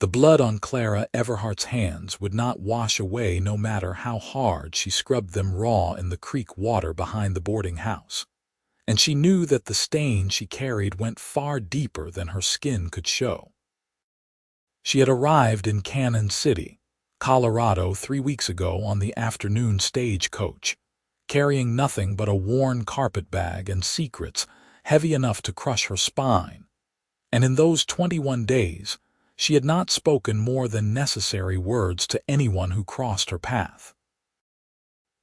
The blood on Clara Everhart's hands would not wash away no matter how hard she scrubbed them raw in the creek water behind the boarding house. And she knew that the stain she carried went far deeper than her skin could show. She had arrived in Canon City, Colorado 3 weeks ago on the afternoon stagecoach, carrying nothing but a worn carpetbag and secrets heavy enough to crush her spine. And in those 21 days, she had not spoken more than necessary words to anyone who crossed her path.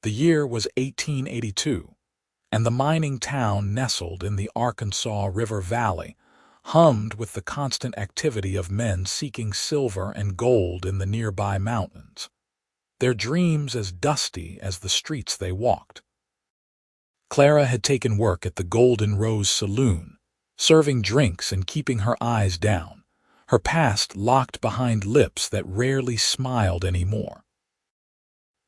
The year was 1882, and the mining town nestled in the Arkansas River Valley hummed with the constant activity of men seeking silver and gold in the nearby mountains, their dreams as dusty as the streets they walked. Clara had taken work at the Golden Rose Saloon, serving drinks and keeping her eyes down, her past locked behind lips that rarely smiled anymore.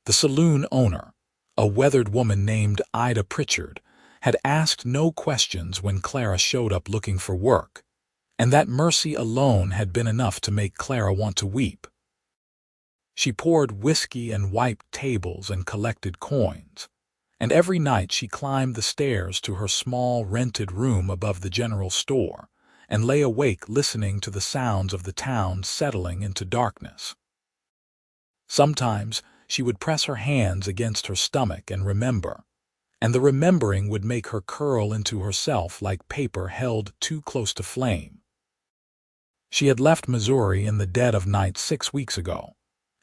The saloon owner, a weathered woman named Ida Pritchard, had asked no questions when Clara showed up looking for work, and that mercy alone had been enough to make Clara want to weep. She poured whiskey and wiped tables and collected coins, and every night she climbed the stairs to her small rented room above the general store and lay awake listening to the sounds of the town settling into darkness. Sometimes she would press her hands against her stomach and remember, and the remembering would make her curl into herself like paper held too close to flame. She had left Missouri in the dead of night 6 weeks ago,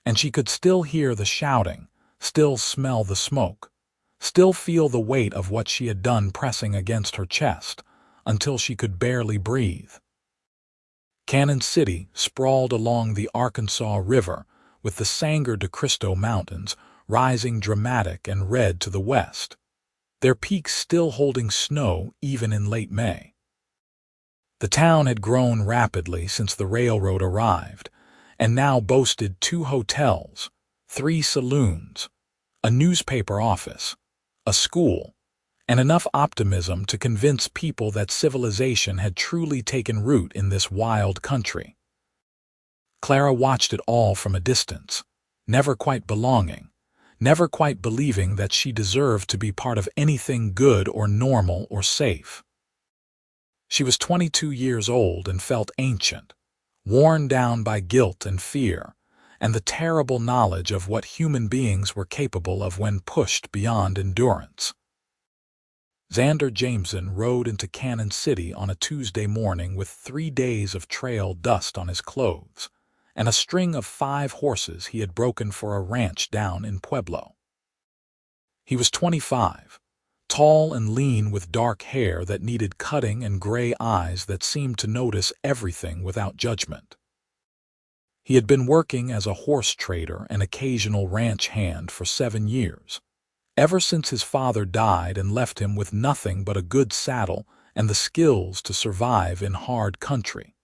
and she could still hear the shouting, still smell the smoke, still feel the weight of what she had done pressing against her chest, until she could barely breathe. Canon City sprawled along the Arkansas River with the Sangre de Cristo Mountains rising dramatic and red to the west, their peaks still holding snow even in late May. The town had grown rapidly since the railroad arrived, and now boasted 2 hotels, 3 saloons, a newspaper office, a school, and enough optimism to convince people that civilization had truly taken root in this wild country. Clara watched it all from a distance, never quite belonging, never quite believing that she deserved to be part of anything good or normal or safe. She was 22 years old and felt ancient, worn down by guilt and fear, and the terrible knowledge of what human beings were capable of when pushed beyond endurance. Xander Jameson rode into Canon City on a Tuesday morning with 3 days of trail dust on his clothes and a string of 5 horses he had broken for a ranch down in Pueblo. He was 25, tall and lean with dark hair that needed cutting and gray eyes that seemed to notice everything without judgment. He had been working as a horse trader and occasional ranch hand for 7 years, ever since his father died and left him with nothing but a good saddle and the skills to survive in hard country.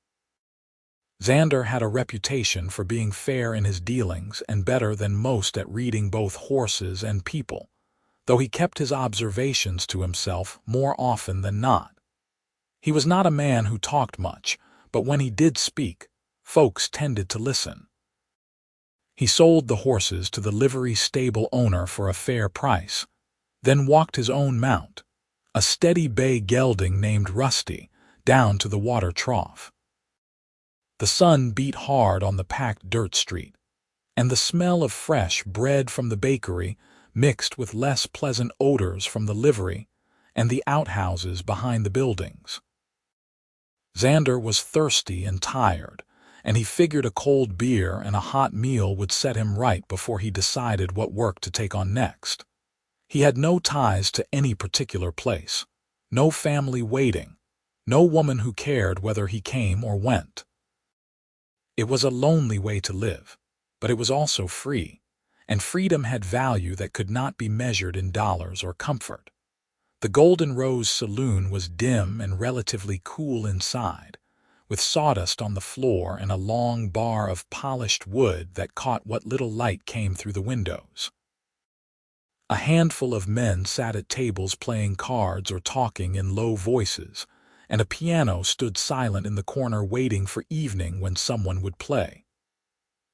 Xander had a reputation for being fair in his dealings and better than most at reading both horses and people, though he kept his observations to himself more often than not. He was not a man who talked much, but when he did speak, folks tended to listen. He sold the horses to the livery stable owner for a fair price, then walked his own mount, a steady bay gelding named Rusty, down to the water trough. The sun beat hard on the packed dirt street, and the smell of fresh bread from the bakery mixed with less pleasant odors from the livery and the outhouses behind the buildings. Xander was thirsty and tired, and he figured a cold beer and a hot meal would set him right before he decided what work to take on next. He had no ties to any particular place, no family waiting, no woman who cared whether he came or went. It was a lonely way to live, but it was also free, and freedom had value that could not be measured in dollars or comfort. The Golden Rose Saloon was dim and relatively cool inside, with sawdust on the floor and a long bar of polished wood that caught what little light came through the windows. A handful of men sat at tables playing cards or talking in low voices, and a piano stood silent in the corner waiting for evening when someone would play.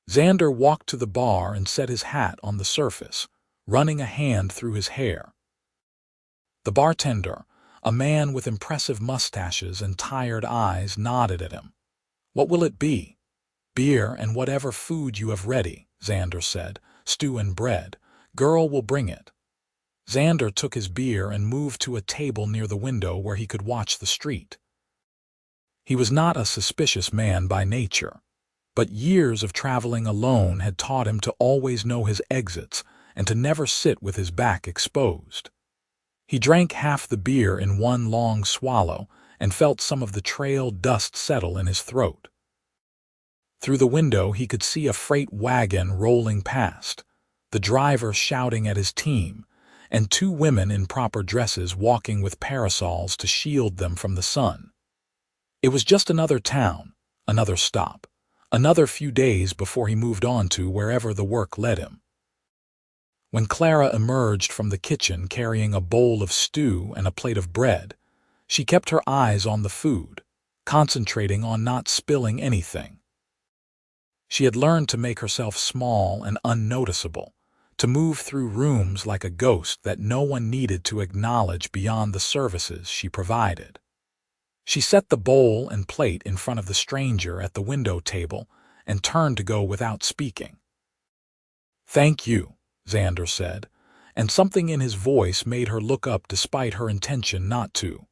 Xander walked to the bar and set his hat on the surface, running a hand through his hair. The bartender, a man with impressive mustaches and tired eyes, nodded at him. "What will it be?" "Beer and whatever food you have ready," Xander said. "Stew and bread. Girl will bring it." Xander took his beer and moved to a table near the window where he could watch the street. He was not a suspicious man by nature, but years of traveling alone had taught him to always know his exits and to never sit with his back exposed. He drank half the beer in one long swallow and felt some of the trail dust settle in his throat. Through the window he could see a freight wagon rolling past, the driver shouting at his team, and two women in proper dresses walking with parasols to shield them from the sun. It was just another town, another stop, another few days before he moved on to wherever the work led him. When Clara emerged from the kitchen carrying a bowl of stew and a plate of bread, she kept her eyes on the food, concentrating on not spilling anything. She had learned to make herself small and unnoticeable, to move through rooms like a ghost that no one needed to acknowledge beyond the services she provided. She set the bowl and plate in front of the stranger at the window table and turned to go without speaking. "Thank you," Xander said, and something in his voice made her look up despite her intention not to.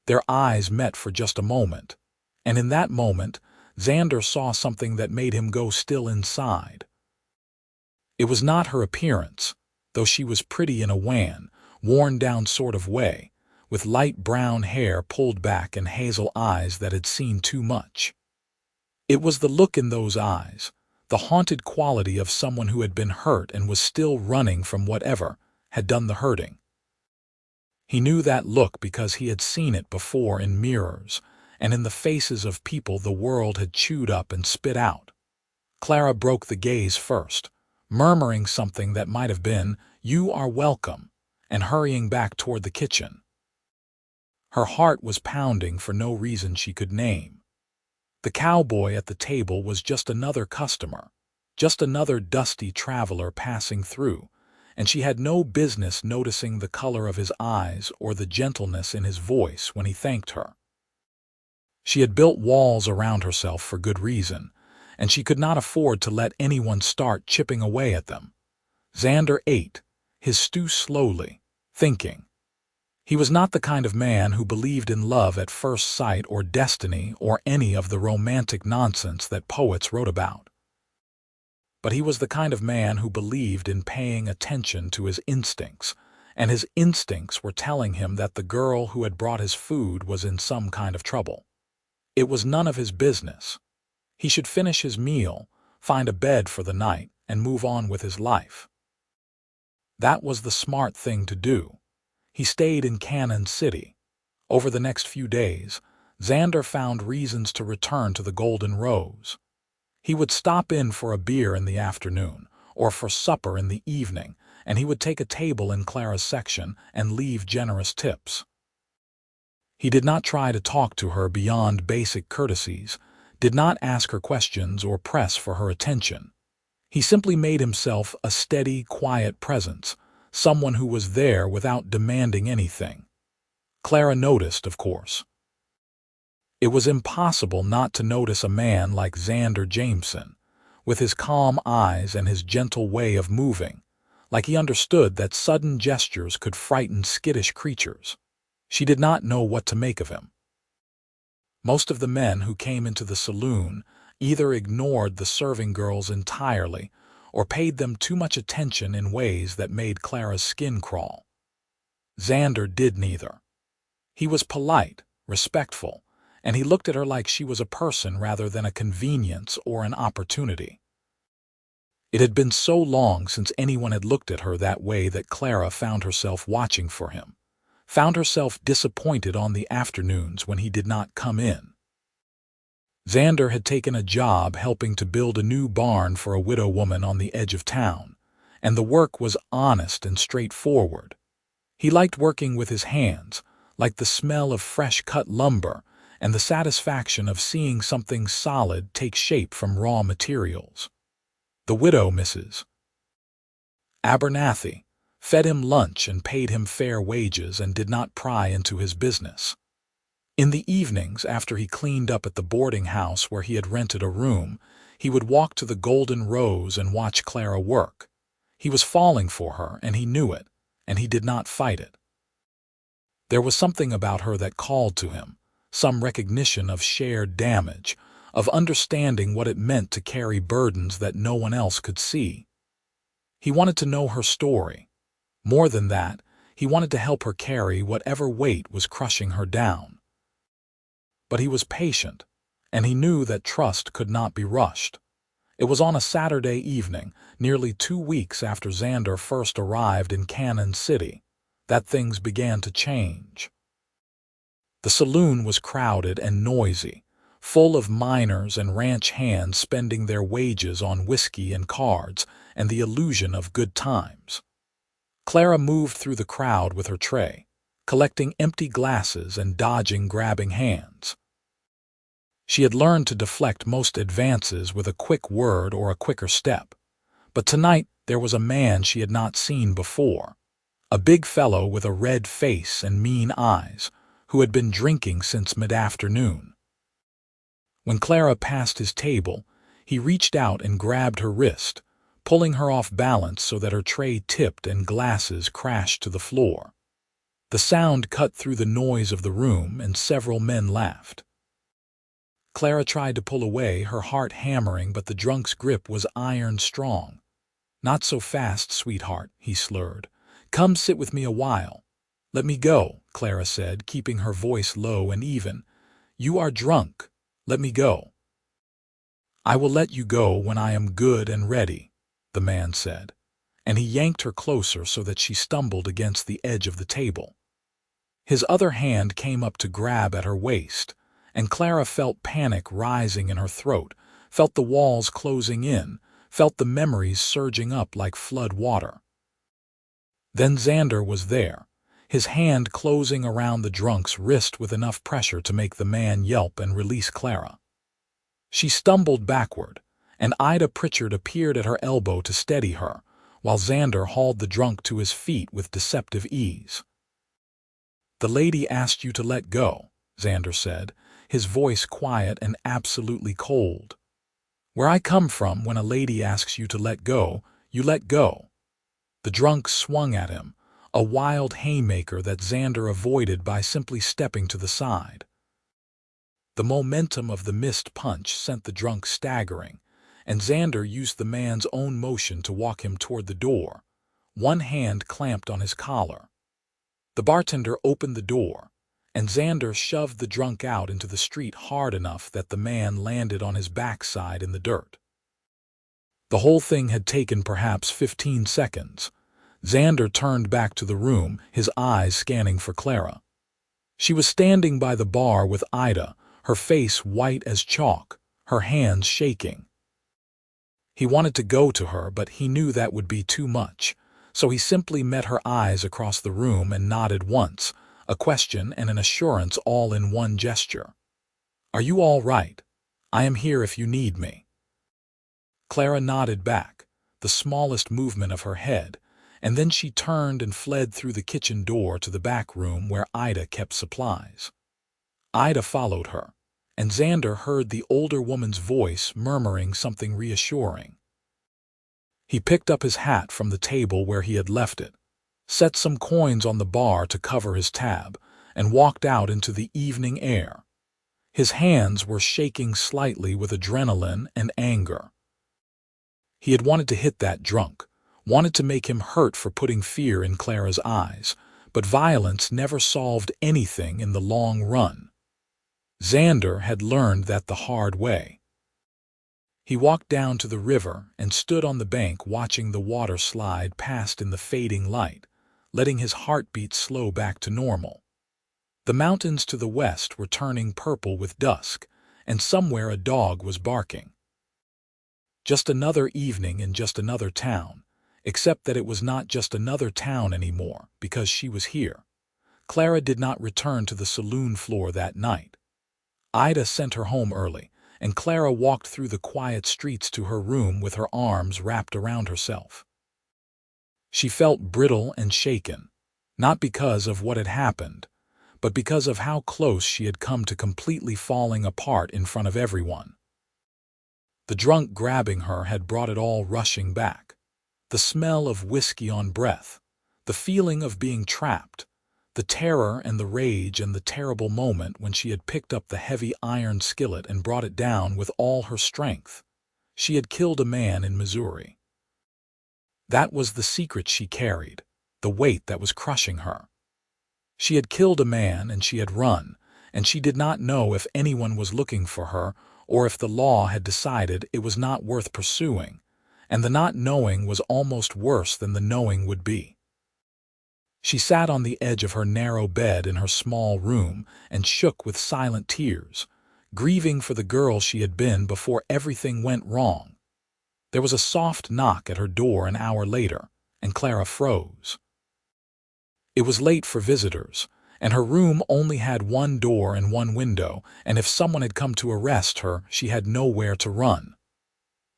Their eyes met for just a moment, and in that moment, Xander saw something that made him go still inside. It was not her appearance, though she was pretty in a wan, worn-down sort of way, with light brown hair pulled back and hazel eyes that had seen too much. It was the look in those eyes, the haunted quality of someone who had been hurt and was still running from whatever had done the hurting. He knew that look because he had seen it before in mirrors and in the faces of people the world had chewed up and spit out. Clara broke the gaze first, murmuring something that might have been, "You are welcome," and hurrying back toward the kitchen. Her heart was pounding for no reason she could name. The cowboy at the table was just another customer, just another dusty traveler passing through, and she had no business noticing the color of his eyes or the gentleness in his voice when he thanked her. She had built walls around herself for good reason, and she could not afford to let anyone start chipping away at them. Xander ate his stew slowly, thinking. He was not the kind of man who believed in love at first sight or destiny or any of the romantic nonsense that poets wrote about. But he was the kind of man who believed in paying attention to his instincts, and his instincts were telling him that the girl who had brought his food was in some kind of trouble. It was none of his business. He should finish his meal, find a bed for the night, and move on with his life. That was the smart thing to do. He stayed in Canon City. Over the next few days, Xander found reasons to return to the Golden Rose. He would stop in for a beer in the afternoon, or for supper in the evening, and he would take a table in Clara's section and leave generous tips. He did not try to talk to her beyond basic courtesies, did not ask her questions or press for her attention. He simply made himself a steady, quiet presence, someone who was there without demanding anything. Clara noticed, of course. It was impossible not to notice a man like Xander Jameson, with his calm eyes and his gentle way of moving, like he understood that sudden gestures could frighten skittish creatures. She did not know what to make of him. Most of the men who came into the saloon either ignored the serving girls entirely or paid them too much attention in ways that made Clara's skin crawl. Xander did neither. He was polite, respectful, and he looked at her like she was a person rather than a convenience or an opportunity. It had been so long since anyone had looked at her that way that Clara found herself watching for him, found herself disappointed on the afternoons when he did not come in. Xander had taken a job helping to build a new barn for a widow woman on the edge of town, and the work was honest and straightforward. He liked working with his hands, liked the smell of fresh-cut lumber, and the satisfaction of seeing something solid take shape from raw materials. The widow, Mrs. Abernathy, fed him lunch and paid him fair wages and did not pry into his business. In the evenings, after he cleaned up at the boarding house where he had rented a room, he would walk to the Golden Rose and watch Clara work. He was falling for her, and he knew it, and he did not fight it. There was something about her that called to him, some recognition of shared damage, of understanding what it meant to carry burdens that no one else could see. He wanted to know her story. More than that, he wanted to help her carry whatever weight was crushing her down. But he was patient, and he knew that trust could not be rushed. It was on a Saturday evening, nearly 2 weeks after Xander first arrived in Canon City, that things began to change. The saloon was crowded and noisy, full of miners and ranch hands spending their wages on whiskey and cards and the illusion of good times. Clara moved through the crowd with her tray, collecting empty glasses and dodging grabbing hands. She had learned to deflect most advances with a quick word or a quicker step, but tonight there was a man she had not seen before, a big fellow with a red face and mean eyes, who had been drinking since mid-afternoon. When Clara passed his table, he reached out and grabbed her wrist, pulling her off balance so that her tray tipped and glasses crashed to the floor. The sound cut through the noise of the room, and several men laughed. Clara tried to pull away, her heart hammering, but the drunk's grip was iron strong. "Not so fast, sweetheart," he slurred. "Come sit with me a while." "Let me go," Clara said, keeping her voice low and even. "You are drunk. Let me go." "I will let you go when I am good and ready," the man said, and he yanked her closer so that she stumbled against the edge of the table. His other hand came up to grab at her waist, and Clara felt panic rising in her throat, felt the walls closing in, felt the memories surging up like flood water. Then Xander was there, his hand closing around the drunk's wrist with enough pressure to make the man yelp and release Clara. She stumbled backward, and Ida Pritchard appeared at her elbow to steady her, while Xander hauled the drunk to his feet with deceptive ease. "The lady asked you to let go," Xander said, his voice quiet and absolutely cold. "Where I come from, when a lady asks you to let go, you let go." The drunk swung at him, a wild haymaker that Xander avoided by simply stepping to the side. The momentum of the missed punch sent the drunk staggering, and Xander used the man's own motion to walk him toward the door, one hand clamped on his collar. The bartender opened the door, and Xander shoved the drunk out into the street hard enough that the man landed on his backside in the dirt. The whole thing had taken perhaps 15 seconds. Xander turned back to the room, his eyes scanning for Clara. She was standing by the bar with Ida, her face white as chalk, her hands shaking. He wanted to go to her, but he knew that would be too much, so he simply met her eyes across the room and nodded once, a question and an assurance all in one gesture. "Are you all right? I am here if you need me." Clara nodded back, the smallest movement of her head, and then she turned and fled through the kitchen door to the back room where Ida kept supplies. Ida followed her, and Xander heard the older woman's voice murmuring something reassuring. He picked up his hat from the table where he had left it, set some coins on the bar to cover his tab, and walked out into the evening air. His hands were shaking slightly with adrenaline and anger. He had wanted to hit that drunk, wanted to make him hurt for putting fear in Clara's eyes, but violence never solved anything in the long run. Xander had learned that the hard way. He walked down to the river and stood on the bank watching the water slide past in the fading light, letting his heartbeat slow back to normal. The mountains to the west were turning purple with dusk, and somewhere a dog was barking. Just another evening in just another town, except that it was not just another town anymore because she was here. Clara did not return to the saloon floor that night. Ida sent her home early, and Clara walked through the quiet streets to her room with her arms wrapped around herself. She felt brittle and shaken, not because of what had happened, but because of how close she had come to completely falling apart in front of everyone. The drunk grabbing her had brought it all rushing back. The smell of whiskey on breath, the feeling of being trapped, the terror and the rage and the terrible moment when she had picked up the heavy iron skillet and brought it down with all her strength. She had killed a man in Missouri. That was the secret she carried, the weight that was crushing her. She had killed a man and she had run, and she did not know if anyone was looking for her or if the law had decided it was not worth pursuing, and the not knowing was almost worse than the knowing would be. She sat on the edge of her narrow bed in her small room and shook with silent tears, grieving for the girl she had been before everything went wrong. There was a soft knock at her door an hour later, and Clara froze. It was late for visitors, and her room only had one door and one window, and if someone had come to arrest her, she had nowhere to run.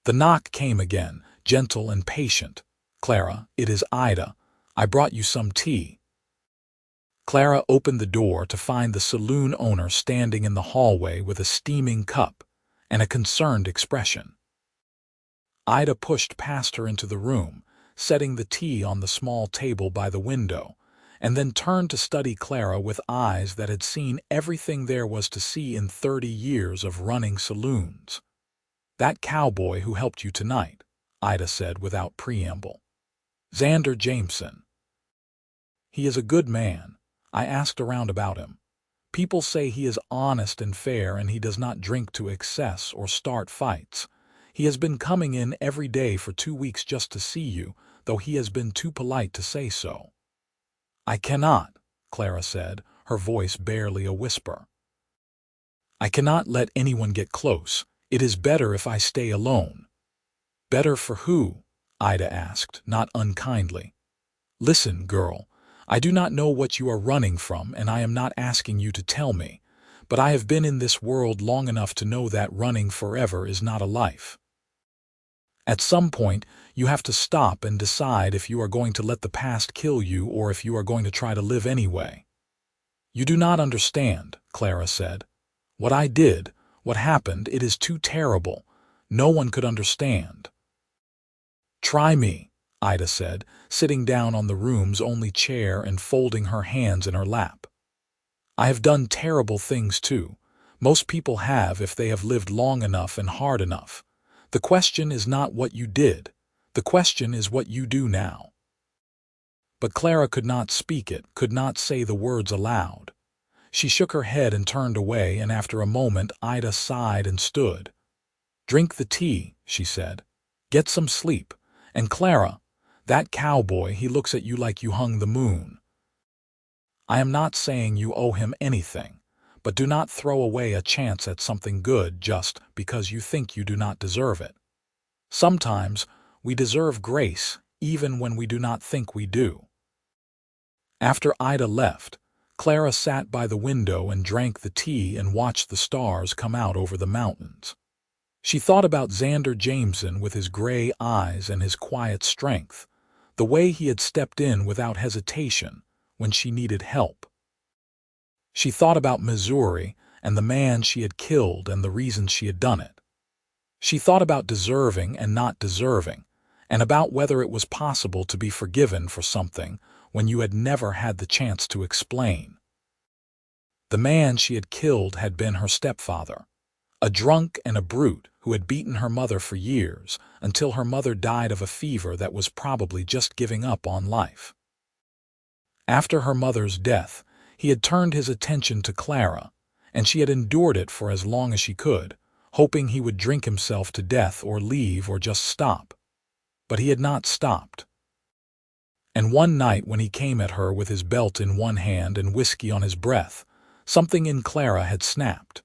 The knock came again, gentle and patient. "Clara, it is Ida. I brought you some tea." Clara opened the door to find the saloon owner standing in the hallway with a steaming cup and a concerned expression. Ida pushed past her into the room, setting the tea on the small table by the window, and then turned to study Clara with eyes that had seen everything there was to see in 30 years of running saloons. "That cowboy who helped you tonight," Ida said without preamble. "Xander Jameson. He is a good man. I asked around about him. People say he is honest and fair and he does not drink to excess or start fights. He has been coming in every day for 2 weeks just to see you, though he has been too polite to say so." "I cannot," Clara said, her voice barely a whisper. "I cannot let anyone get close. It is better if I stay alone." "Better for who?" Ida asked, not unkindly. "Listen, girl, I do not know what you are running from, and I am not asking you to tell me, but I have been in this world long enough to know that running forever is not a life. At some point, you have to stop and decide if you are going to let the past kill you or if you are going to try to live anyway." "You do not understand," Clara said. "What I did, what happened, it is too terrible. No one could understand." "Try me," Ida said, sitting down on the room's only chair and folding her hands in her lap. "I have done terrible things too. Most people have if they have lived long enough and hard enough. The question is not what you did. The question is what you do now." But Clara could not speak it, could not say the words aloud. She shook her head and turned away, and after a moment Ida sighed and stood. "Drink the tea," she said. "Get some sleep. And Clara, that cowboy, he looks at you like you hung the moon. I am not saying you owe him anything, but do not throw away a chance at something good just because you think you do not deserve it. Sometimes we deserve grace even when we do not think we do." After Ida left, Clara sat by the window and drank the tea and watched the stars come out over the mountains. She thought about Xander Jameson with his gray eyes and his quiet strength, the way he had stepped in without hesitation when she needed help. She thought about Missouri and the man she had killed and the reason she had done it. She thought about deserving and not deserving, and about whether it was possible to be forgiven for something when you had never had the chance to explain. The man she had killed had been her stepfather, a drunk and a brute who had beaten her mother for years until her mother died of a fever that was probably just giving up on life. After her mother's death, he had turned his attention to Clara, and she had endured it for as long as she could, hoping he would drink himself to death or leave or just stop. But he had not stopped. And one night when he came at her with his belt in one hand and whiskey on his breath, something in Clara had snapped.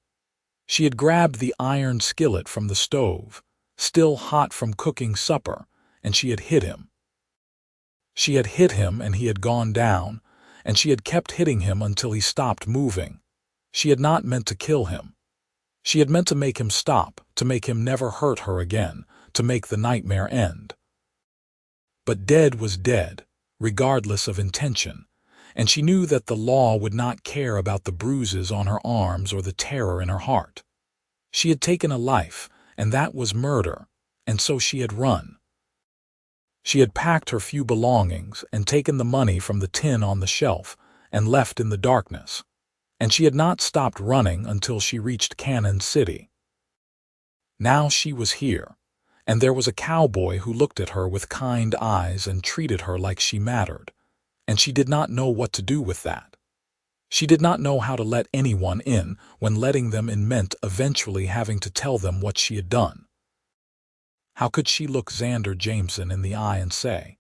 She had grabbed the iron skillet from the stove, still hot from cooking supper, and she had hit him. She had hit him and he had gone down, and she had kept hitting him until he stopped moving. She had not meant to kill him. She had meant to make him stop, to make him never hurt her again, to make the nightmare end. But dead was dead, regardless of intention, and she knew that the law would not care about the bruises on her arms or the terror in her heart. She had taken a life, and that was murder, and so she had run. She had packed her few belongings and taken the money from the tin on the shelf and left in the darkness, and she had not stopped running until she reached Canon City. Now she was here, and there was a cowboy who looked at her with kind eyes and treated her like she mattered, and she did not know what to do with that. She did not know how to let anyone in when letting them in meant eventually having to tell them what she had done. How could she look Xander Jameson in the eye and say,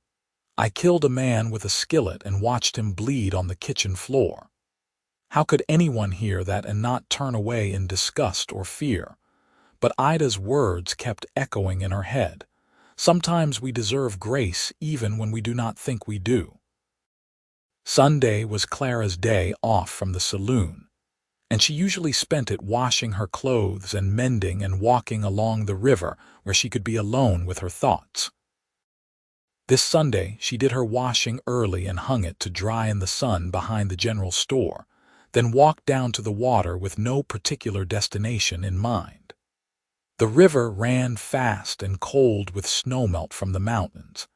"I killed a man with a skillet and watched him bleed on the kitchen floor"? How could anyone hear that and not turn away in disgust or fear? But Ida's words kept echoing in her head. Sometimes we deserve grace even when we do not think we do. Sunday was Clara's day off from the saloon, and she usually spent it washing her clothes and mending and walking along the river where she could be alone with her thoughts. This Sunday she did her washing early and hung it to dry in the sun behind the general store, then walked down to the water with no particular destination in mind. The river ran fast and cold with snowmelt from the mountains,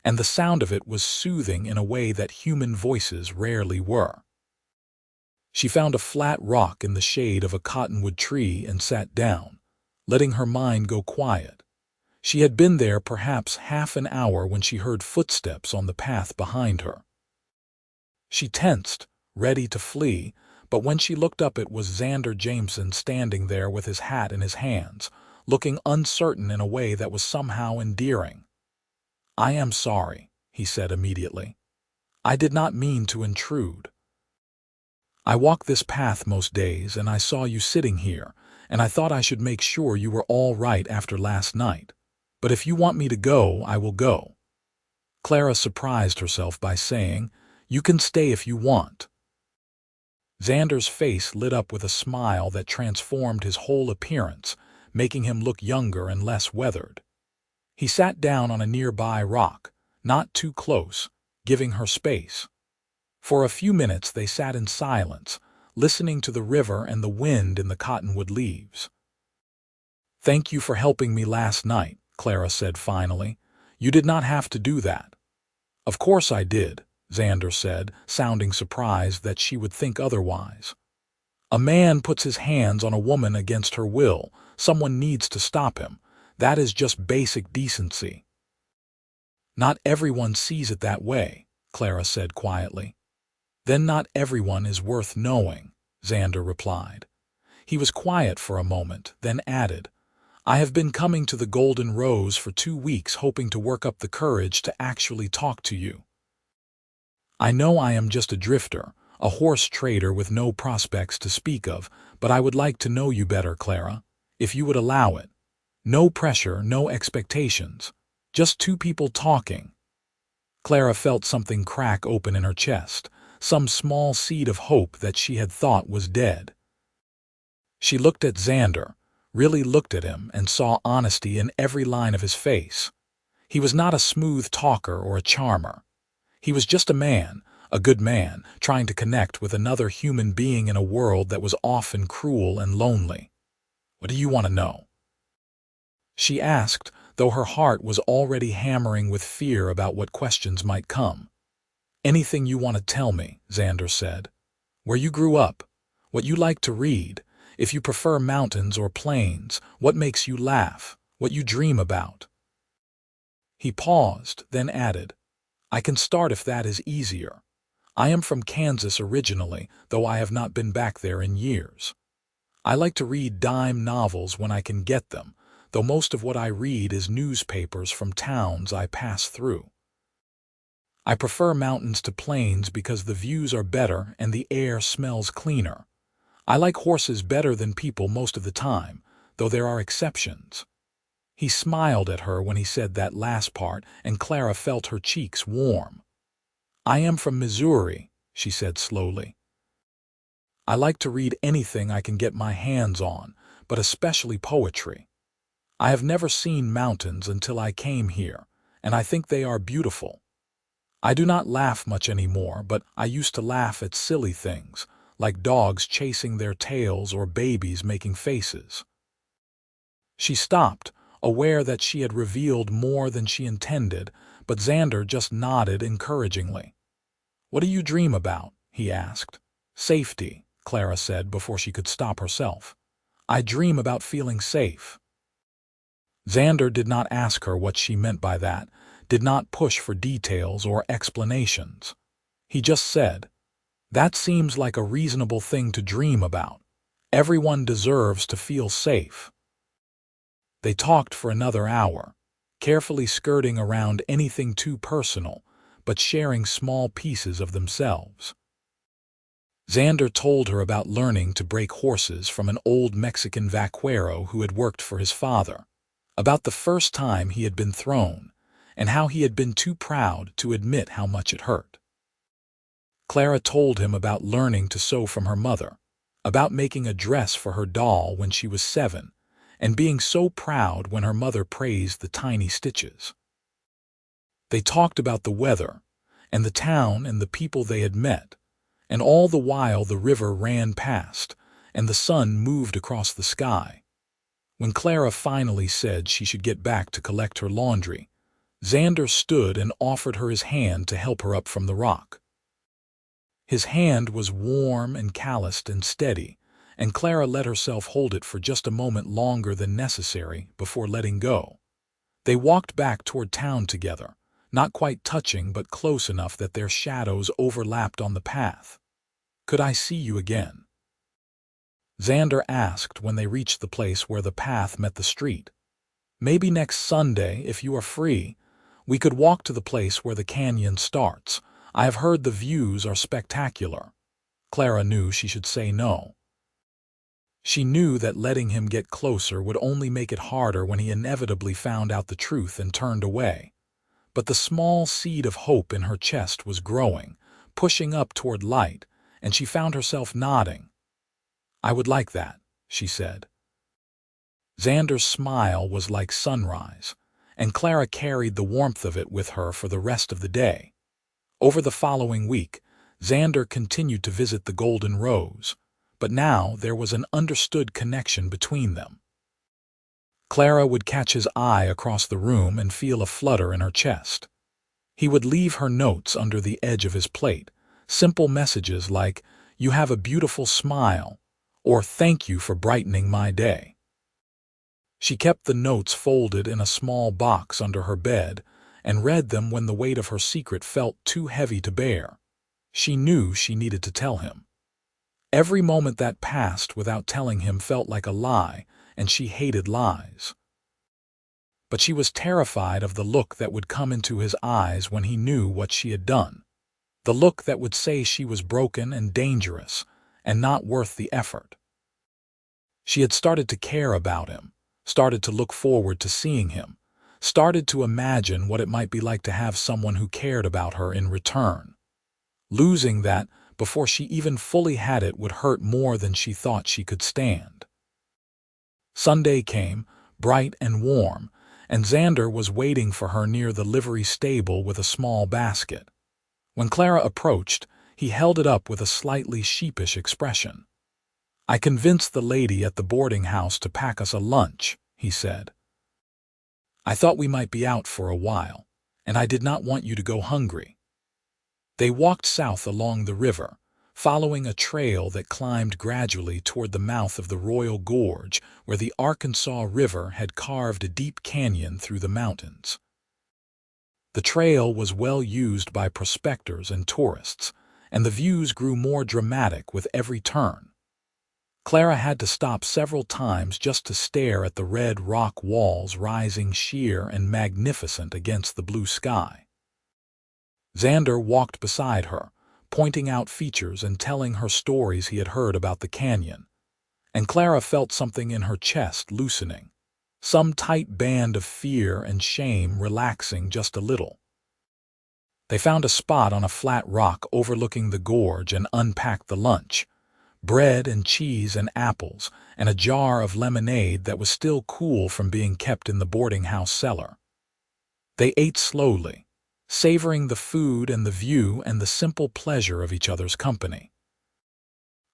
and the sound of it was soothing in a way that human voices rarely were. She found a flat rock in the shade of a cottonwood tree and sat down, letting her mind go quiet. She had been there perhaps half an hour when she heard footsteps on the path behind her. She tensed, ready to flee, but when she looked up it was Xander Jameson standing there with his hat in his hands, looking uncertain in a way that was somehow endearing. "I am sorry," he said immediately. "I did not mean to intrude. I walk this path most days, and I saw you sitting here, and I thought I should make sure you were all right after last night. But if you want me to go, I will go." Clara surprised herself by saying, "You can stay if you want." Xander's face lit up with a smile that transformed his whole appearance, making him look younger and less weathered. He sat down on a nearby rock, not too close, giving her space. For a few minutes they sat in silence, listening to the river and the wind in the cottonwood leaves. "Thank you for helping me last night," Clara said finally. "You did not have to do that." "Of course I did," Xander said, sounding surprised that she would think otherwise. "A man puts his hands on a woman against her will. Someone needs to stop him. That is just basic decency." "Not everyone sees it that way," Clara said quietly. "Then not everyone is worth knowing," Xander replied. He was quiet for a moment, then added, "I have been coming to the Golden Rose for 2 weeks hoping to work up the courage to actually talk to you. I know I am just a drifter, a horse trader with no prospects to speak of, but I would like to know you better, Clara, if you would allow it. No pressure, no expectations. Just 2 people talking." Clara felt something crack open in her chest, some small seed of hope that she had thought was dead. She looked at Xander, really looked at him, and saw honesty in every line of his face. He was not a smooth talker or a charmer. He was just a man, a good man, trying to connect with another human being in a world that was often cruel and lonely. "What do you want to know?" she asked, though her heart was already hammering with fear about what questions might come. "Anything you want to tell me," Xander said. "Where you grew up, what you like to read, if you prefer mountains or plains, what makes you laugh, what you dream about." He paused, then added, "I can start if that is easier. I am from Kansas originally, though I have not been back there in years. I like to read dime novels when I can get them, though most of what I read is newspapers from towns I pass through. I prefer mountains to plains because the views are better and the air smells cleaner. I like horses better than people most of the time, though there are exceptions." He smiled at her when he said that last part, and Clara felt her cheeks warm. "I am from Missouri," she said slowly. "I like to read anything I can get my hands on, but especially poetry. I have never seen mountains until I came here, and I think they are beautiful. I do not laugh much anymore, but I used to laugh at silly things, like dogs chasing their tails or babies making faces. She stopped, aware that she had revealed more than she intended, but Xander just nodded encouragingly. "What do you dream about?" he asked. "Safety," Clara said before she could stop herself. "I dream about feeling safe." Xander did not ask her what she meant by that, did not push for details or explanations. He just said, "That seems like a reasonable thing to dream about. Everyone deserves to feel safe." They talked for another hour, carefully skirting around anything too personal, but sharing small pieces of themselves. Xander told her about learning to break horses from an old Mexican vaquero who had worked for his father, about the first time he had been thrown, and how he had been too proud to admit how much it hurt. Clara told him about learning to sew from her mother, about making a dress for her doll when she was 7, and being so proud when her mother praised the tiny stitches. They talked about the weather, and the town and the people they had met, and all the while the river ran past, and the sun moved across the sky. When Clara finally said she should get back to collect her laundry, Xander stood and offered her his hand to help her up from the rock. His hand was warm and calloused and steady, and Clara let herself hold it for just a moment longer than necessary before letting go. They walked back toward town together, not quite touching but close enough that their shadows overlapped on the path. "Could I see you again?" Xander asked when they reached the place where the path met the street. "Maybe next Sunday, if you are free. We could walk to the place where the canyon starts. I have heard the views are spectacular." Clara knew she should say no. She knew that letting him get closer would only make it harder when he inevitably found out the truth and turned away. But the small seed of hope in her chest was growing, pushing up toward light, and she found herself nodding. "I would like that," she said. Xander's smile was like sunrise, and Clara carried the warmth of it with her for the rest of the day. Over the following week, Xander continued to visit the Golden Rose, but now there was an understood connection between them. Clara would catch his eye across the room and feel a flutter in her chest. He would leave her notes under the edge of his plate, simple messages like, "You have a beautiful smile," or "Thank you for brightening my day." She kept the notes folded in a small box under her bed and read them when the weight of her secret felt too heavy to bear. She knew she needed to tell him. Every moment that passed without telling him felt like a lie, and she hated lies. But she was terrified of the look that would come into his eyes when he knew what she had done. The look that would say she was broken and dangerous, and not worth the effort. She had started to care about him, started to look forward to seeing him, started to imagine what it might be like to have someone who cared about her in return. Losing that before she even fully had it would hurt more than she thought she could stand. Sunday came, bright and warm, and Xander was waiting for her near the livery stable with a small basket. When Clara approached, he held it up with a slightly sheepish expression. "I convinced the lady at the boarding house to pack us a lunch," he said. "I thought we might be out for a while, and I did not want you to go hungry." They walked south along the river, following a trail that climbed gradually toward the mouth of the Royal Gorge, where the Arkansas River had carved a deep canyon through the mountains. The trail was well used by prospectors and tourists, and the views grew more dramatic with every turn. Clara had to stop several times just to stare at the red rock walls rising sheer and magnificent against the blue sky. Xander walked beside her, pointing out features and telling her stories he had heard about the canyon. And Clara felt something in her chest loosening, some tight band of fear and shame relaxing just a little. They found a spot on a flat rock overlooking the gorge and unpacked the lunch, bread and cheese and apples, and a jar of lemonade that was still cool from being kept in the boarding house cellar. They ate slowly, savoring the food and the view and the simple pleasure of each other's company.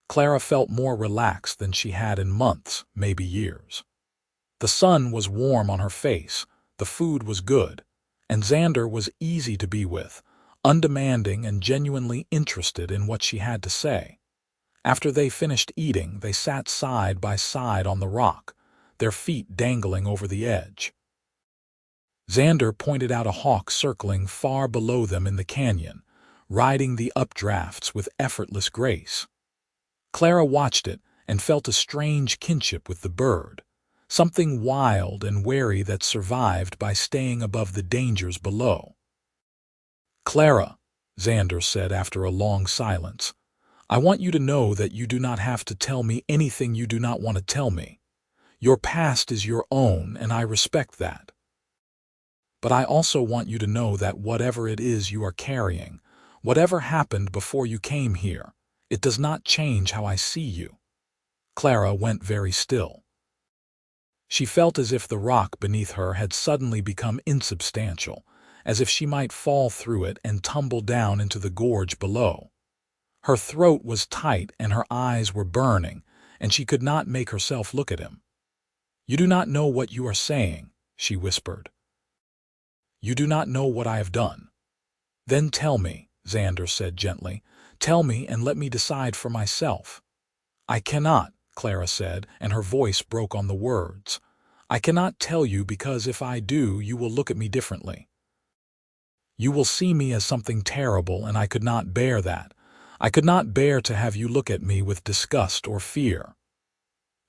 Clara felt more relaxed than she had in months, maybe years. The sun was warm on her face, the food was good, and Xander was easy to be with, undemanding and genuinely interested in what she had to say. After they finished eating, they sat side by side on the rock, their feet dangling over the edge. Xander pointed out a hawk circling far below them in the canyon, riding the updrafts with effortless grace. Clara watched it and felt a strange kinship with the bird, something wild and wary that survived by staying above the dangers below. "Clara," Xander said after a long silence, "I want you to know that you do not have to tell me anything you do not want to tell me. Your past is your own, and I respect that. But I also want you to know that whatever it is you are carrying, whatever happened before you came here, it does not change how I see you." Clara went very still. She felt as if the rock beneath her had suddenly become insubstantial, as if she might fall through it and tumble down into the gorge below. Her throat was tight and her eyes were burning, and she could not make herself look at him. "You do not know what you are saying," she whispered. "You do not know what I have done." "Then tell me," Xander said gently. "Tell me and let me decide for myself." "I cannot," Clara said, and her voice broke on the words. "I cannot tell you because if I do, you will look at me differently. You will see me as something terrible, and I could not bear that. I could not bear to have you look at me with disgust or fear."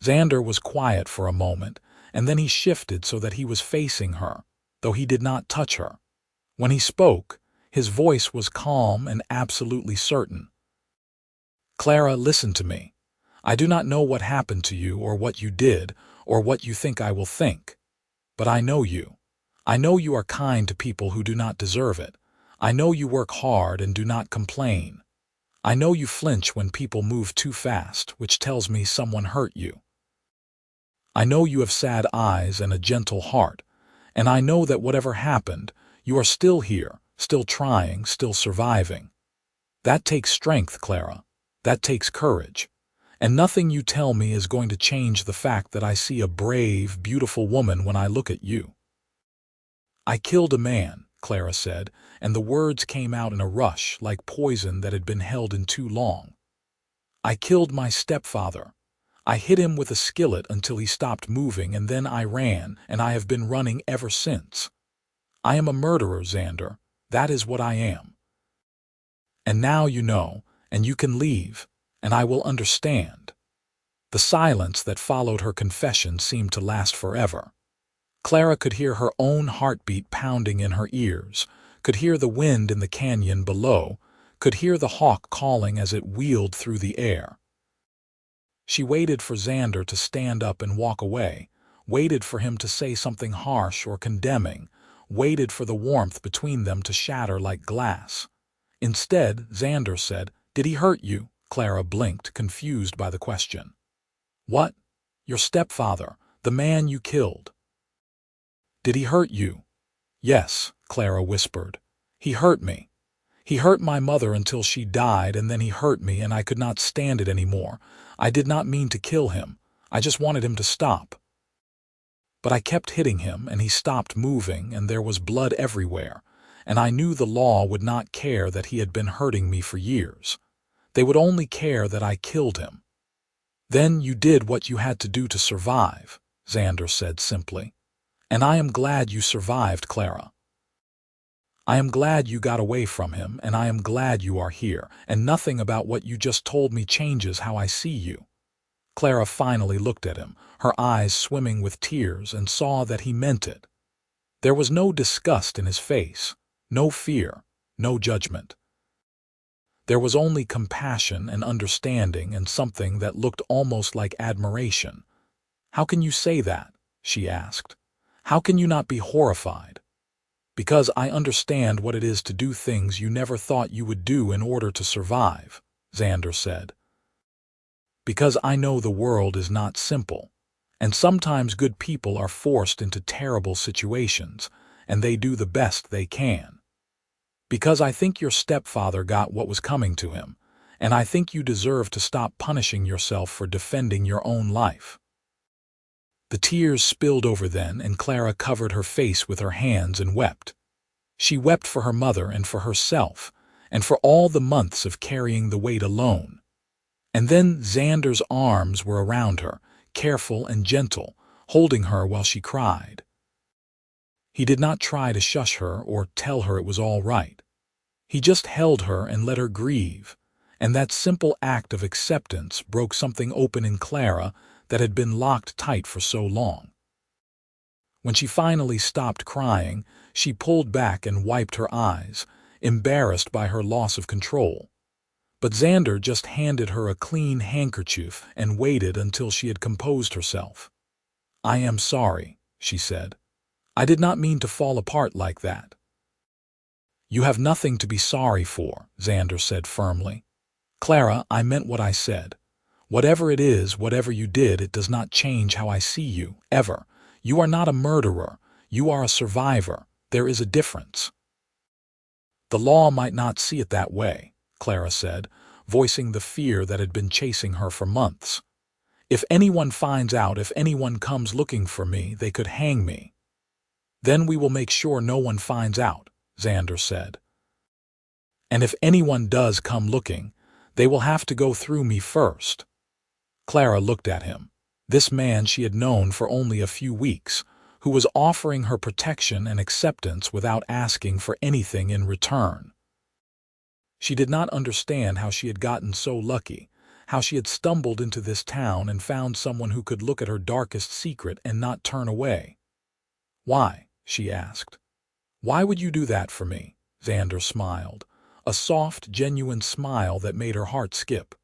Xander was quiet for a moment, and then he shifted so that he was facing her, though he did not touch her. When he spoke, his voice was calm and absolutely certain. "Clara, listen to me. I do not know what happened to you or what you did or what you think I will think. But I know you. I know you are kind to people who do not deserve it. I know you work hard and do not complain. I know you flinch when people move too fast, which tells me someone hurt you. I know you have sad eyes and a gentle heart, and I know that whatever happened, you are still here, still trying, still surviving. That takes strength, Clara. That takes courage. And nothing you tell me is going to change the fact that I see a brave, beautiful woman when I look at you." "I killed a man," Clara said, and the words came out in a rush like poison that had been held in too long. "I killed my stepfather. I hit him with a skillet until he stopped moving, and then I ran, and I have been running ever since. I am a murderer, Xander. That is what I am. And now you know, and you can leave, and I will understand." The silence that followed her confession seemed to last forever. Clara could hear her own heartbeat pounding in her ears, could hear the wind in the canyon below, could hear the hawk calling as it wheeled through the air. She waited for Xander to stand up and walk away, waited for him to say something harsh or condemning, waited for the warmth between them to shatter like glass. Instead, Xander said, "Did he hurt you?" Clara blinked, confused by the question. "What? Your stepfather, the man you killed. Did he hurt you?" "Yes," Clara whispered. "He hurt me. He hurt my mother until she died, and then he hurt me, and I could not stand it anymore. I did not mean to kill him. I just wanted him to stop. But I kept hitting him, and he stopped moving, and there was blood everywhere, and I knew the law would not care that he had been hurting me for years. They would only care that I killed him." "Then you did what you had to do to survive," Xander said simply. "And I am glad you survived, Clara. I am glad you got away from him, and I am glad you are here, and nothing about what you just told me changes how I see you." Clara finally looked at him, her eyes swimming with tears, and saw that he meant it. There was no disgust in his face, no fear, no judgment. There was only compassion and understanding and something that looked almost like admiration. "How can you say that?" she asked. "How can you not be horrified?" "Because I understand what it is to do things you never thought you would do in order to survive," Xander said. Because I know the world is not simple, and sometimes good people are forced into terrible situations, and they do the best they can. Because I think your stepfather got what was coming to him, and I think you deserve to stop punishing yourself for defending your own life." The tears spilled over then, and Clara covered her face with her hands and wept. She wept for her mother and for herself, and for all the months of carrying the weight alone. And then Xander's arms were around her, careful and gentle, holding her while she cried. He did not try to shush her or tell her it was all right. He just held her and let her grieve, and that simple act of acceptance broke something open in Clara that had been locked tight for so long. When she finally stopped crying, she pulled back and wiped her eyes, embarrassed by her loss of control. But Xander just handed her a clean handkerchief and waited until she had composed herself. "I am sorry," she said. "I did not mean to fall apart like that." "You have nothing to be sorry for," Xander said firmly. "Clara, I meant what I said. Whatever it is, whatever you did, it does not change how I see you, ever. You are not a murderer. You are a survivor. There is a difference." "The law might not see it that way," Clara said, voicing the fear that had been chasing her for months. "If anyone finds out, if anyone comes looking for me, they could hang me." "Then we will make sure no one finds out," Xander said. "And if anyone does come looking, they will have to go through me first." Clara looked at him, this man she had known for only a few weeks, who was offering her protection and acceptance without asking for anything in return. She did not understand how she had gotten so lucky, how she had stumbled into this town and found someone who could look at her darkest secret and not turn away. "Why?" she asked. "Why would you do that for me?" Xander smiled, a soft, genuine smile that made her heart skip.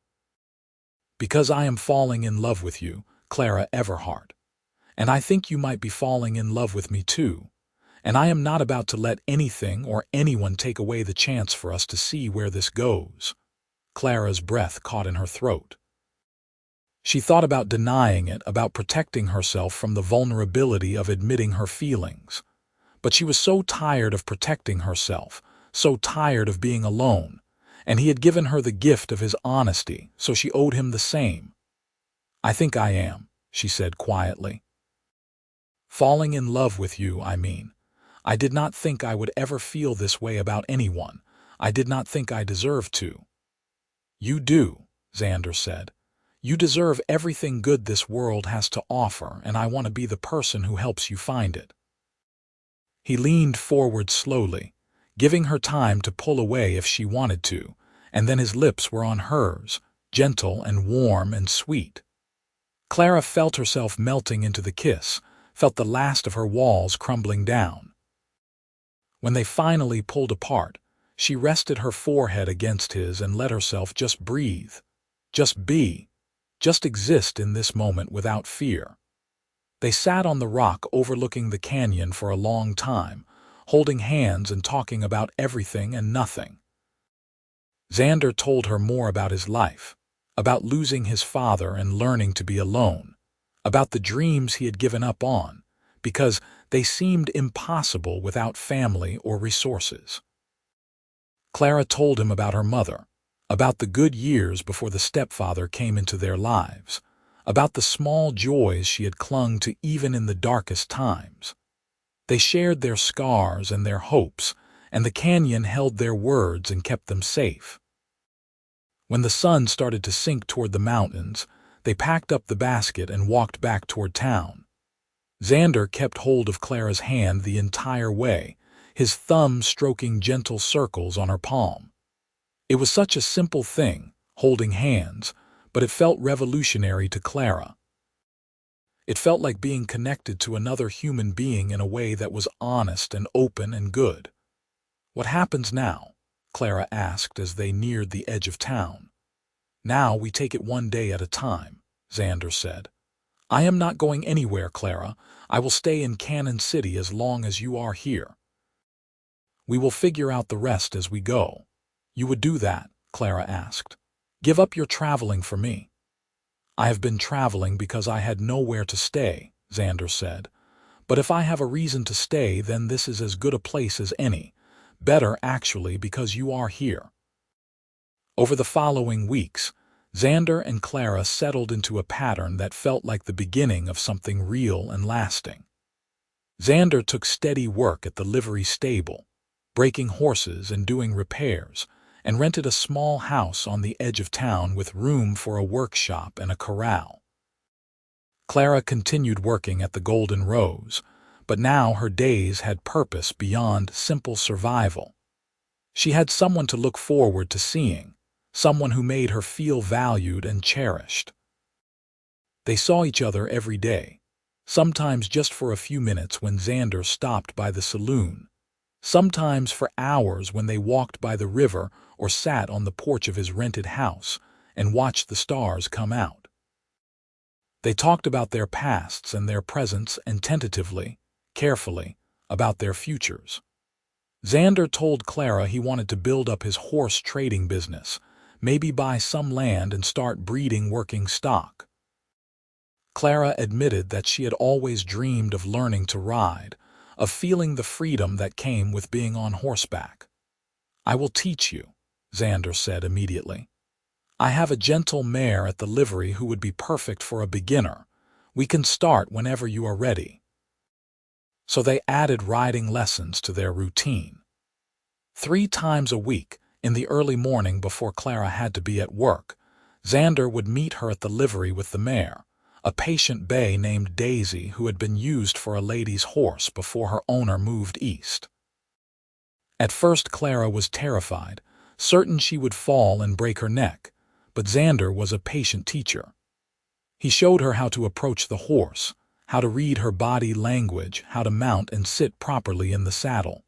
"Because I am falling in love with you, Clara Everhart. And I think you might be falling in love with me too. And I am not about to let anything or anyone take away the chance for us to see where this goes." Clara's breath caught in her throat. She thought about denying it, about protecting herself from the vulnerability of admitting her feelings. But she was so tired of protecting herself, so tired of being alone, and he had given her the gift of his honesty, so she owed him the same. "I think I am," she said quietly. "Falling in love with you, I mean. I did not think I would ever feel this way about anyone. I did not think I deserved to." "You do," Xander said. "You deserve everything good this world has to offer, and I want to be the person who helps you find it." He leaned forward slowly, giving her time to pull away if she wanted to, and then his lips were on hers, gentle and warm and sweet. Clara felt herself melting into the kiss, felt the last of her walls crumbling down. When they finally pulled apart, she rested her forehead against his and let herself just breathe, just be, just exist in this moment without fear. They sat on the rock overlooking the canyon for a long time, holding hands and talking about everything and nothing. Xander told her more about his life, about losing his father and learning to be alone, about the dreams he had given up on, because they seemed impossible without family or resources. Clara told him about her mother, about the good years before the stepfather came into their lives, about the small joys she had clung to even in the darkest times. They shared their scars and their hopes, and the canyon held their words and kept them safe. When the sun started to sink toward the mountains, they packed up the basket and walked back toward town. Xander kept hold of Clara's hand the entire way, his thumb stroking gentle circles on her palm. It was such a simple thing, holding hands, but it felt revolutionary to Clara. It felt like being connected to another human being in a way that was honest and open and good. "What happens now?" Clara asked as they neared the edge of town. "Now we take it one day at a time," Xander said. "I am not going anywhere, Clara. I will stay in Canon City as long as you are here. We will figure out the rest as we go." "You would do that?" Clara asked. "Give up your traveling for me?" "I have been traveling because I had nowhere to stay," Xander said. "But if I have a reason to stay, then this is as good a place as any. Better, actually, because you are here." Over the following weeks, Xander and Clara settled into a pattern that felt like the beginning of something real and lasting. Xander took steady work at the livery stable, breaking horses and doing repairs, and rented a small house on the edge of town with room for a workshop and a corral. Clara continued working at the Golden Rose, but now her days had purpose beyond simple survival. She had someone to look forward to seeing, someone who made her feel valued and cherished. They saw each other every day, sometimes just for a few minutes when Xander stopped by the saloon, sometimes for hours when they walked by the river or sat on the porch of his rented house and watched the stars come out. They talked about their pasts and their presents and tentatively, carefully, about their futures. Xander told Clara he wanted to build up his horse trading business, maybe buy some land and start breeding working stock. Clara admitted that she had always dreamed of learning to ride, of feeling the freedom that came with being on horseback. "I will teach you," Xander said immediately. "I have a gentle mare at the livery who would be perfect for a beginner. We can start whenever you are ready." So they added riding lessons to their routine. 3 times a week, in the early morning before Clara had to be at work, Xander would meet her at the livery with the mare, a patient bay named Daisy who had been used for a lady's horse before her owner moved east. At first Clara was terrified, certain she would fall and break her neck, but Xander was a patient teacher. He showed her how to approach the horse, how to read her body language, how to mount and sit properly in the saddle.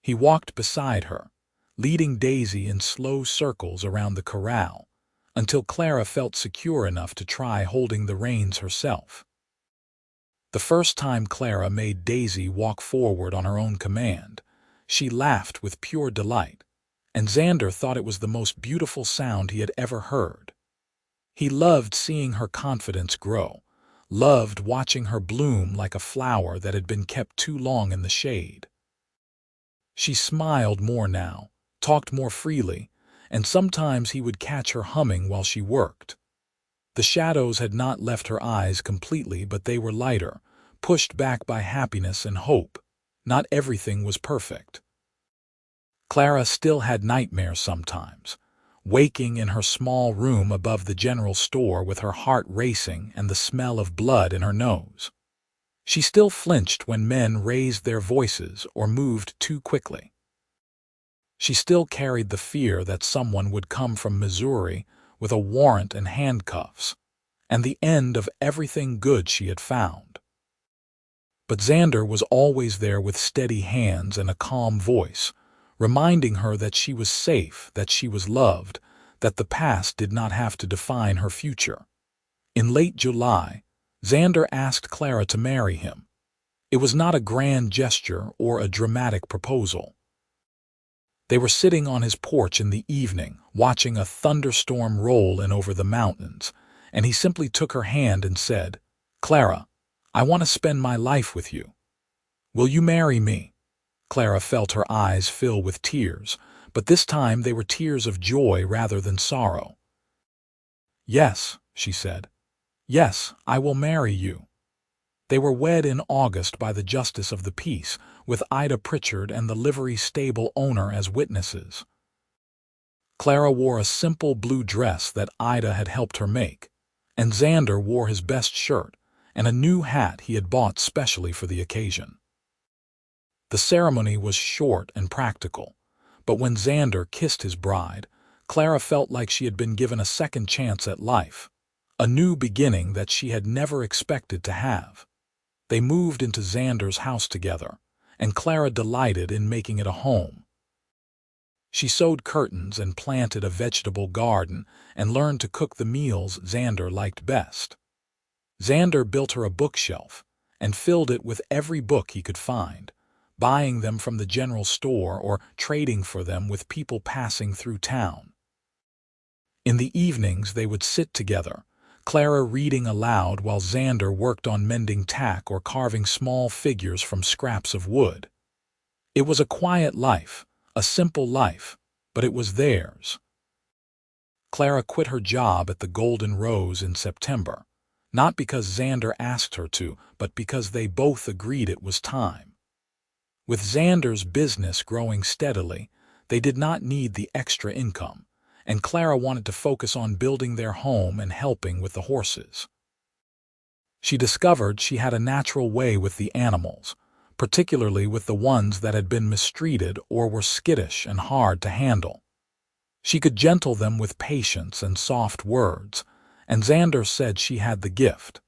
He walked beside her, leading Daisy in slow circles around the corral, until Clara felt secure enough to try holding the reins herself. The first time Clara made Daisy walk forward on her own command, she laughed with pure delight, and Xander thought it was the most beautiful sound he had ever heard. He loved seeing her confidence grow, loved watching her bloom like a flower that had been kept too long in the shade. She smiled more now, talked more freely, and sometimes he would catch her humming while she worked. The shadows had not left her eyes completely, but they were lighter, pushed back by happiness and hope. Not everything was perfect. Clara still had nightmares sometimes, waking in her small room above the general store with her heart racing and the smell of blood in her nose. She still flinched when men raised their voices or moved too quickly. She still carried the fear that someone would come from Missouri with a warrant and handcuffs, and the end of everything good she had found. But Xander was always there with steady hands and a calm voice, reminding her that she was safe, that she was loved, that the past did not have to define her future. In late July, Xander asked Clara to marry him. It was not a grand gesture or a dramatic proposal. They were sitting on his porch in the evening, watching a thunderstorm roll in over the mountains, and he simply took her hand and said, "Clara, I want to spend my life with you. Will you marry me?" Clara felt her eyes fill with tears, but this time they were tears of joy rather than sorrow. "Yes," she said. "Yes, I will marry you." They were wed in August by the Justice of the Peace, with Ida Pritchard and the livery stable owner as witnesses. Clara wore a simple blue dress that Ida had helped her make, and Xander wore his best shirt and a new hat he had bought specially for the occasion. The ceremony was short and practical, but when Xander kissed his bride, Clara felt like she had been given a second chance at life, a new beginning that she had never expected to have. They moved into Xander's house together, and Clara delighted in making it a home. She sewed curtains and planted a vegetable garden and learned to cook the meals Xander liked best. Xander built her a bookshelf and filled it with every book he could find, buying them from the general store or trading for them with people passing through town. In the evenings they would sit together, Clara reading aloud while Xander worked on mending tack or carving small figures from scraps of wood. It was a quiet life, a simple life, but it was theirs. Clara quit her job at the Golden Rose in September, not because Xander asked her to, but because they both agreed it was time. With Xander's business growing steadily, they did not need the extra income, and Clara wanted to focus on building their home and helping with the horses. She discovered she had a natural way with the animals, particularly with the ones that had been mistreated or were skittish and hard to handle. She could gentle them with patience and soft words, and Xander said she had the gift.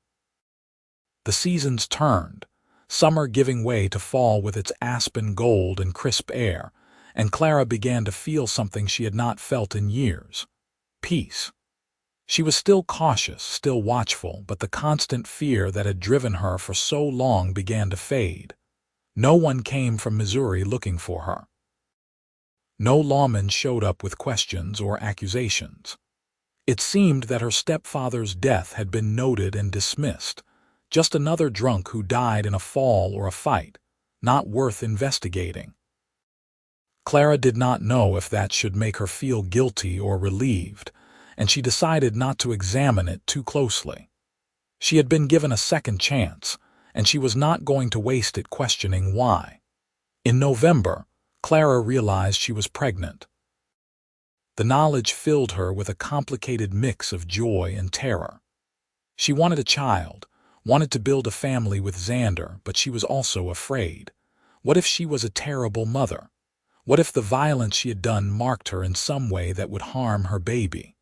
The seasons turned, summer giving way to fall with its aspen gold and crisp air, and Clara began to feel something she had not felt in years: peace. She was still cautious, still watchful, but the constant fear that had driven her for so long began to fade. No one came from Missouri looking for her. No lawman showed up with questions or accusations. It seemed that her stepfather's death had been noted and dismissed, just another drunk who died in a fall or a fight, not worth investigating. Clara did not know if that should make her feel guilty or relieved, and she decided not to examine it too closely. She had been given a second chance, and she was not going to waste it questioning why. In November, Clara realized she was pregnant. The knowledge filled her with a complicated mix of joy and terror. She wanted a child, wanted to build a family with Xander, but she was also afraid. What if she was a terrible mother? What if the violence she had done marked her in some way that would harm her baby?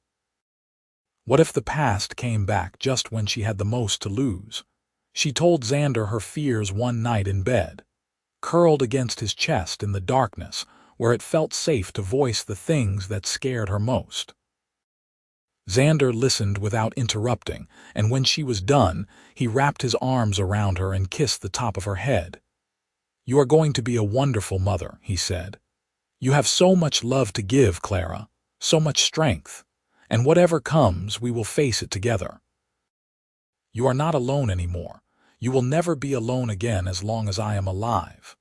What if the past came back just when she had the most to lose? She told Xander her fears one night in bed, curled against his chest in the darkness, where it felt safe to voice the things that scared her most. Xander listened without interrupting, and when she was done, he wrapped his arms around her and kissed the top of her head. "You are going to be a wonderful mother," he said. "You have so much love to give, Clara, so much strength, and whatever comes, we will face it together. You are not alone anymore. You will never be alone again as long as I am alive."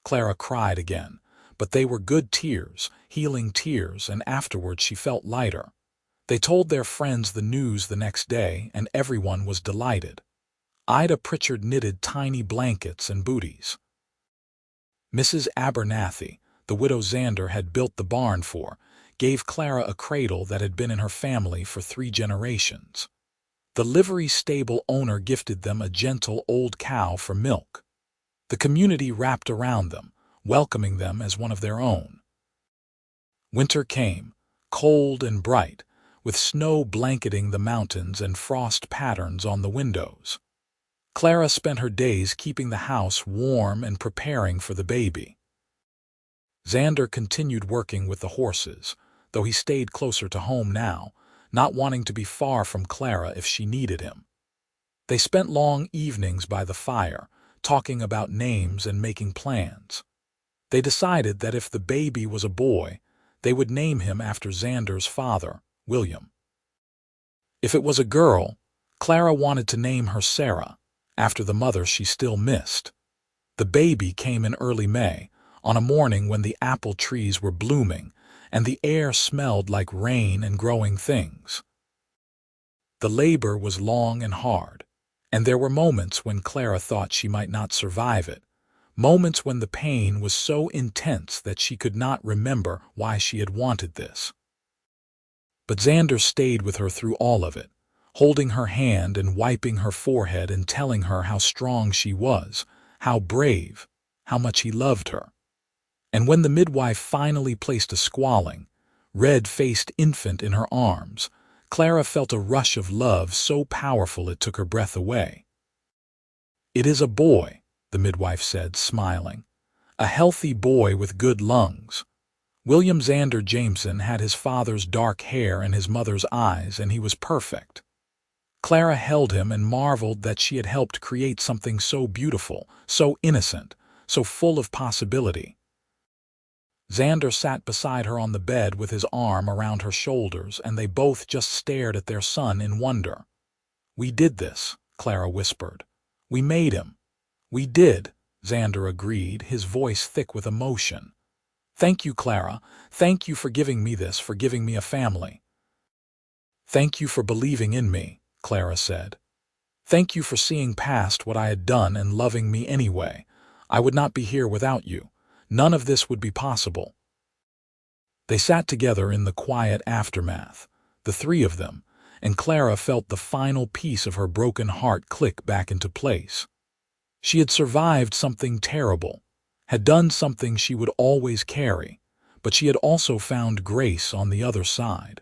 Clara cried again, but they were good tears, healing tears, and afterwards she felt lighter. They told their friends the news the next day, and everyone was delighted. Ida Pritchard knitted tiny blankets and booties. Mrs. Abernathy, the widow Xander had built the barn for, gave Clara a cradle that had been in her family for 3 generations. The livery stable owner gifted them a gentle old cow for milk. The community wrapped around them, welcoming them as one of their own. Winter came, cold and bright, with snow blanketing the mountains and frost patterns on the windows. Clara spent her days keeping the house warm and preparing for the baby. Xander continued working with the horses, though he stayed closer to home now, not wanting to be far from Clara if she needed him. They spent long evenings by the fire, talking about names and making plans. They decided that if the baby was a boy, they would name him after Xander's father, William. If it was a girl, Clara wanted to name her Sarah, after the mother she still missed. The baby came in early May, on a morning when the apple trees were blooming, and the air smelled like rain and growing things. The labor was long and hard, and there were moments when Clara thought she might not survive it, moments when the pain was so intense that she could not remember why she had wanted this. But Xander stayed with her through all of it, holding her hand and wiping her forehead and telling her how strong she was, how brave, how much he loved her. And when the midwife finally placed a squalling, red-faced infant in her arms, Clara felt a rush of love so powerful it took her breath away. "It is a boy," the midwife said, smiling. "A healthy boy with good lungs." William Xander Jameson had his father's dark hair and his mother's eyes, and he was perfect. Clara held him and marveled that she had helped create something so beautiful, so innocent, so full of possibility. Xander sat beside her on the bed with his arm around her shoulders, and they both just stared at their son in wonder. "We did this," Clara whispered. "We made him." "We did," Xander agreed, his voice thick with emotion. "Thank you, Clara. Thank you for giving me this, for giving me a family." "Thank you for believing in me," Clara said. "Thank you for seeing past what I had done and loving me anyway. I would not be here without you. None of this would be possible." They sat together in the quiet aftermath, the three of them, and Clara felt the final piece of her broken heart click back into place. She had survived something terrible, had done something she would always carry, but she had also found grace on the other side.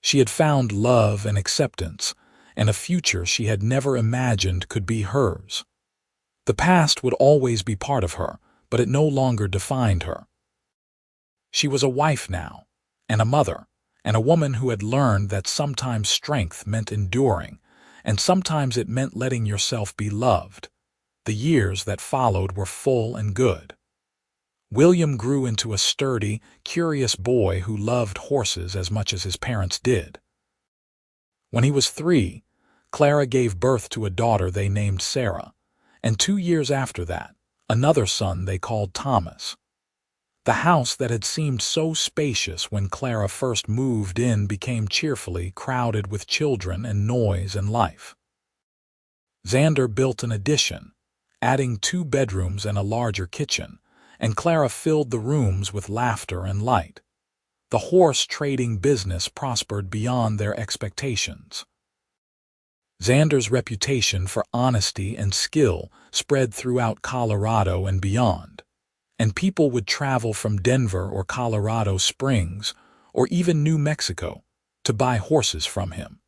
She had found love and acceptance, and a future she had never imagined could be hers. The past would always be part of her, but it no longer defined her. She was a wife now, and a mother, and a woman who had learned that sometimes strength meant enduring, and sometimes it meant letting yourself be loved. The years that followed were full and good. William grew into a sturdy, curious boy who loved horses as much as his parents did. When he was 3, Clara gave birth to a daughter they named Sarah, and 2 years after that, another son they called Thomas. The house that had seemed so spacious when Clara first moved in became cheerfully crowded with children and noise and life. Xander built an addition, adding 2 bedrooms and a larger kitchen, and Clara filled the rooms with laughter and light. The horse trading business prospered beyond their expectations. Xander's reputation for honesty and skill spread throughout Colorado and beyond, and people would travel from Denver or Colorado Springs or even New Mexico to buy horses from him.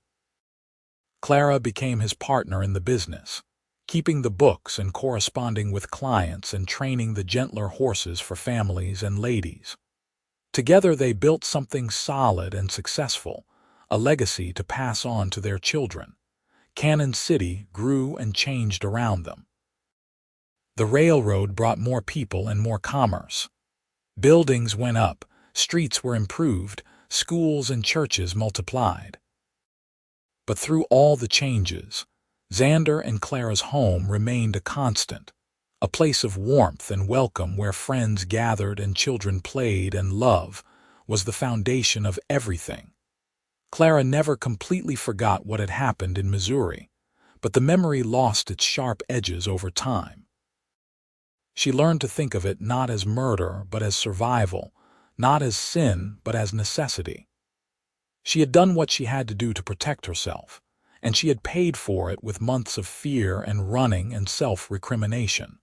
Clara became his partner in the business, keeping the books and corresponding with clients and training the gentler horses for families and ladies. Together they built something solid and successful, a legacy to pass on to their children. Canon City grew and changed around them. The railroad brought more people and more commerce. Buildings went up, streets were improved, schools and churches multiplied. But through all the changes, Xander and Clara's home remained a constant, a place of warmth and welcome where friends gathered and children played, and love was the foundation of everything. Clara never completely forgot what had happened in Missouri, but the memory lost its sharp edges over time. She learned to think of it not as murder but as survival, not as sin but as necessity. She had done what she had to do to protect herself, and she had paid for it with months of fear and running and self-recrimination.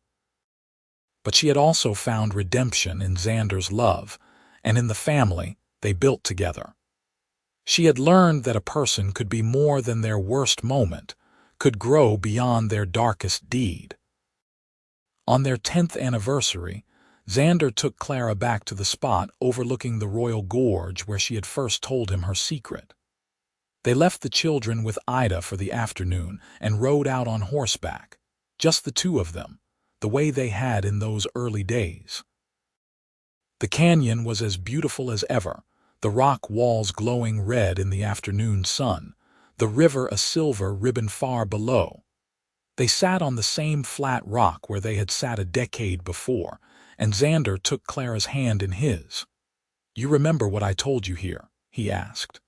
But she had also found redemption in Xander's love and in the family they built together. She had learned that a person could be more than their worst moment, could grow beyond their darkest deed. On their 10th anniversary, Xander took Clara back to the spot overlooking the Royal Gorge where she had first told him her secret. They left the children with Ida for the afternoon and rode out on horseback, just the 2 of them, the way they had in those early days. The canyon was as beautiful as ever, the rock walls glowing red in the afternoon sun, the river a silver ribbon far below. They sat on the same flat rock where they had sat a decade before, and Xander took Clara's hand in his. "You remember what I told you here?" he asked.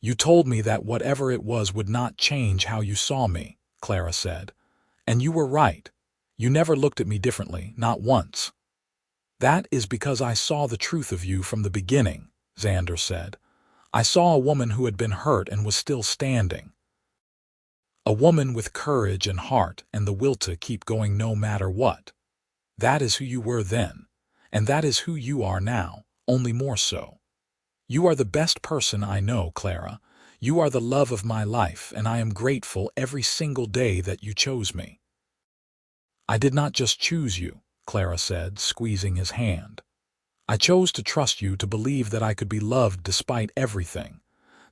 "You told me that whatever it was would not change how you saw me," Clara said. "And you were right. You never looked at me differently, not once." "That is because I saw the truth of you from the beginning," Xander said. "I saw a woman who had been hurt and was still standing. A woman with courage and heart and the will to keep going no matter what. That is who you were then, and that is who you are now, only more so. You are the best person I know, Clara. You are the love of my life, and I am grateful every single day that you chose me." "I did not just choose you," Clara said, squeezing his hand. "I chose to trust you, to believe that I could be loved despite everything.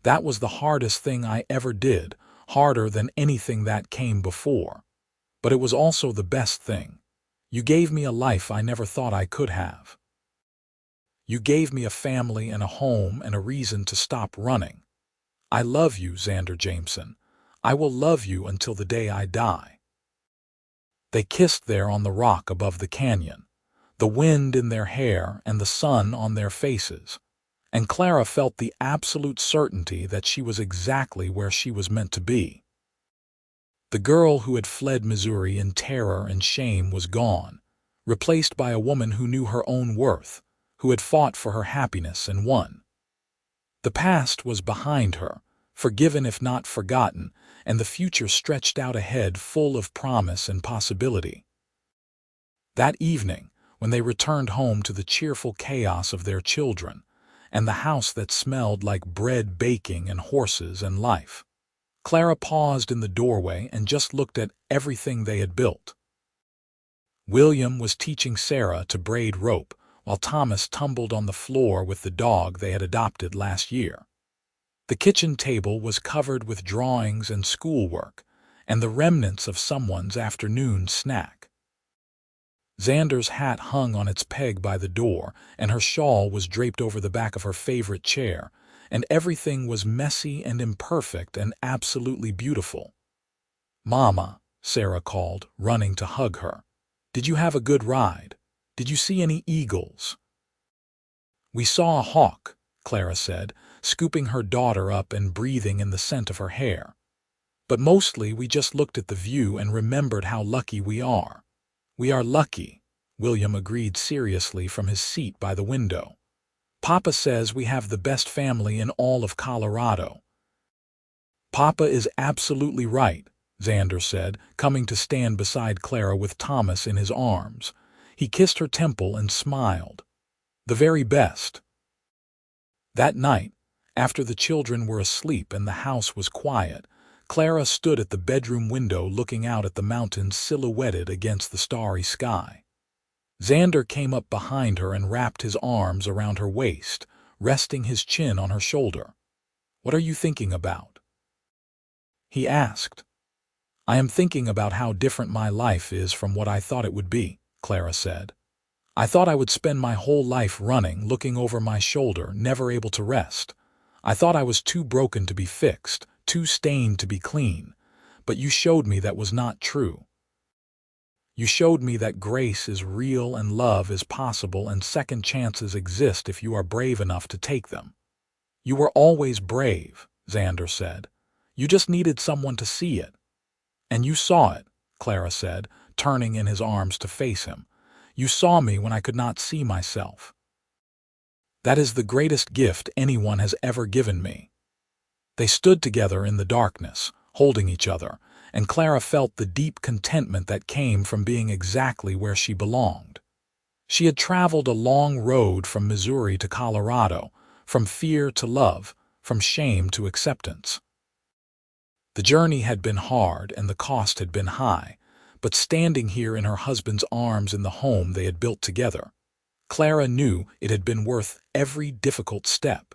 That was the hardest thing I ever did, harder than anything that came before. But it was also the best thing. You gave me a life I never thought I could have. You gave me a family and a home and a reason to stop running. I love you, Xander Jameson. I will love you until the day I die." They kissed there on the rock above the canyon, the wind in their hair and the sun on their faces, and Clara felt the absolute certainty that she was exactly where she was meant to be. The girl who had fled Missouri in terror and shame was gone, replaced by a woman who knew her own worth, who had fought for her happiness and won. The past was behind her, forgiven if not forgotten, and the future stretched out ahead full of promise and possibility. That evening, when they returned home to the cheerful chaos of their children, and the house that smelled like bread baking and horses and life, Clara paused in the doorway and just looked at everything they had built. William was teaching Sarah to braid rope, while Thomas tumbled on the floor with the dog they had adopted last year. The kitchen table was covered with drawings and schoolwork, and the remnants of someone's afternoon snack. Xander's hat hung on its peg by the door, and her shawl was draped over the back of her favorite chair, and everything was messy and imperfect and absolutely beautiful. "Mama," Sarah called, running to hug her. "Did you have a good ride? Did you see any eagles?" "We saw a hawk," Clara said, scooping her daughter up and breathing in the scent of her hair. "But mostly we just looked at the view and remembered how lucky we are." "We are lucky," William agreed seriously from his seat by the window. "Papa says we have the best family in all of Colorado." "Papa is absolutely right," Xander said, coming to stand beside Clara with Thomas in his arms. He kissed her temple and smiled. "The very best." That night, after the children were asleep and the house was quiet, Clara stood at the bedroom window looking out at the mountains silhouetted against the starry sky. Xander came up behind her and wrapped his arms around her waist, resting his chin on her shoulder. "What are you thinking about?" he asked. "I am thinking about how different my life is from what I thought it would be," Clara said. "I thought I would spend my whole life running, looking over my shoulder, never able to rest. I thought I was too broken to be fixed, too stained to be clean. But you showed me that was not true. You showed me that grace is real and love is possible and second chances exist if you are brave enough to take them." "You were always brave," Xander said. "You just needed someone to see it." "And you saw it," Clara said, turning in his arms to face him. "You saw me when I could not see myself. That is the greatest gift anyone has ever given me." They stood together in the darkness, holding each other, and Clara felt the deep contentment that came from being exactly where she belonged. She had traveled a long road from Missouri to Colorado, from fear to love, from shame to acceptance. The journey had been hard and the cost had been high, but standing here in her husband's arms in the home they had built together, Clara knew it had been worth every difficult step.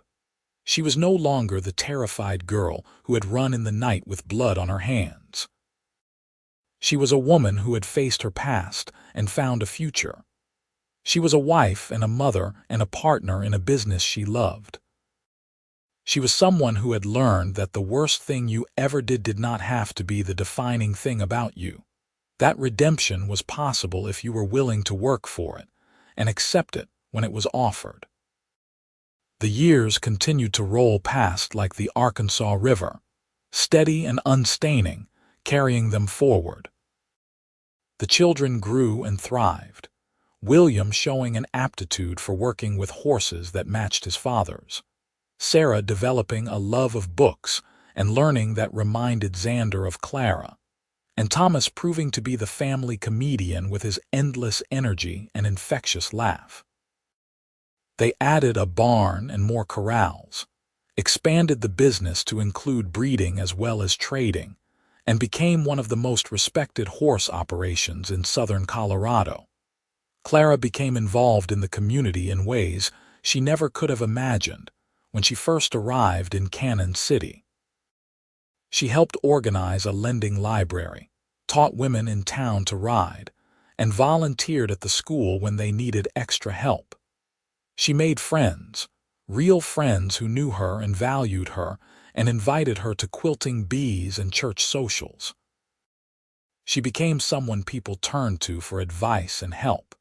She was no longer the terrified girl who had run in the night with blood on her hands. She was a woman who had faced her past and found a future. She was a wife and a mother and a partner in a business she loved. She was someone who had learned that the worst thing you ever did not have to be the defining thing about you. That redemption was possible if you were willing to work for it and accept it when it was offered. The years continued to roll past like the Arkansas River, steady and unstaining, carrying them forward. The children grew and thrived, William showing an aptitude for working with horses that matched his father's, Sarah developing a love of books and learning that reminded Xander of Clara, and Thomas proving to be the family comedian with his endless energy and infectious laugh. They added a barn and more corrals, expanded the business to include breeding as well as trading, and became one of the most respected horse operations in southern Colorado. Clara became involved in the community in ways she never could have imagined when she first arrived in Canon City. She helped organize a lending library, taught women in town to ride, and volunteered at the school when they needed extra help. She made friends, real friends who knew her and valued her, and invited her to quilting bees and church socials. She became someone people turned to for advice and help,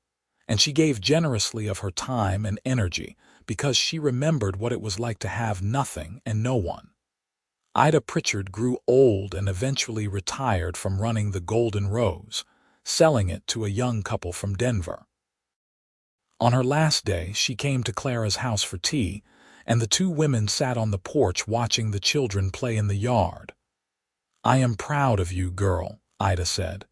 and she gave generously of her time and energy because she remembered what it was like to have nothing and no one. Ida Pritchard grew old and eventually retired from running the Golden Rose, selling it to a young couple from Denver. On her last day, she came to Clara's house for tea, and the two women sat on the porch watching the children play in the yard. "I am proud of you, girl," Ida said.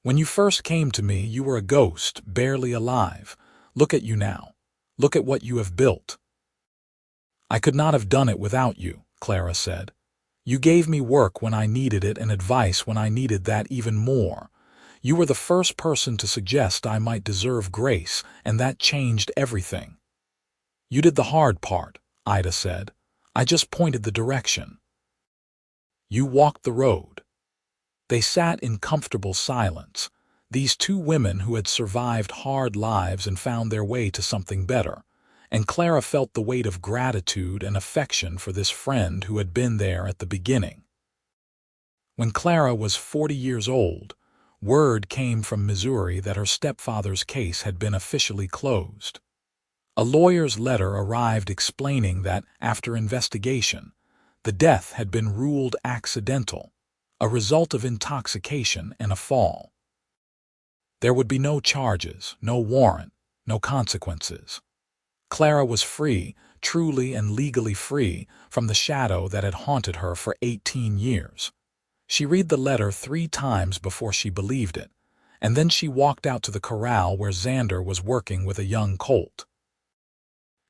"When you first came to me, you were a ghost, barely alive. Look at you now. Look at what you have built." "I could not have done it without you," Clara said. "You gave me work when I needed it and advice when I needed that even more. You were the first person to suggest I might deserve grace, and that changed everything." "You did the hard part," Ida said. "I just pointed the direction." "You walked the road." They sat in comfortable silence, these two women who had survived hard lives and found their way to something better, and Clara felt the weight of gratitude and affection for this friend who had been there at the beginning. When Clara was 40 years old, word came from Missouri that her stepfather's case had been officially closed. A lawyer's letter arrived explaining that, after investigation, the death had been ruled accidental, a result of intoxication and a fall. There would be no charges, no warrant, no consequences. Clara was free, truly and legally free, from the shadow that had haunted her for 18 years. She read the letter 3 times before she believed it, and then she walked out to the corral where Xander was working with a young colt.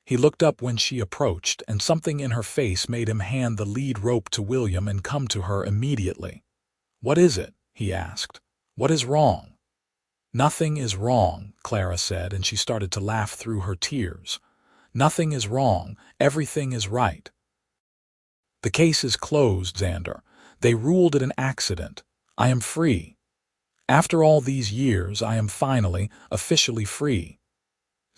He looked up when she approached, and something in her face made him hand the lead rope to William and come to her immediately. "What is it?" he asked. "What is wrong?" "Nothing is wrong," Clara said, and she started to laugh through her tears. "Nothing is wrong. Everything is right. The case is closed, Xander. They ruled it an accident. I am free. After all these years, I am finally, officially free."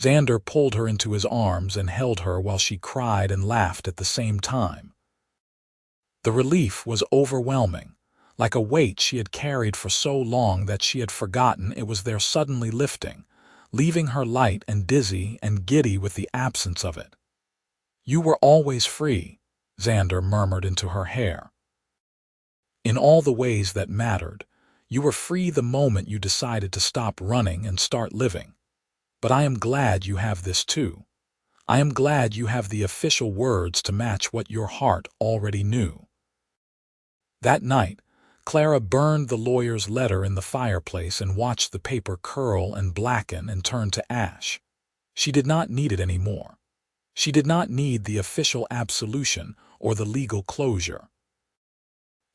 Xander pulled her into his arms and held her while she cried and laughed at the same time. The relief was overwhelming, like a weight she had carried for so long that she had forgotten it was there suddenly lifting, leaving her light and dizzy and giddy with the absence of it. "You were always free," Xander murmured into her hair. "In all the ways that mattered. You were free the moment you decided to stop running and start living. But I am glad you have this too. I am glad you have the official words to match what your heart already knew." That night, Clara burned the lawyer's letter in the fireplace and watched the paper curl and blacken and turn to ash. She did not need it anymore. She did not need the official absolution or the legal closure.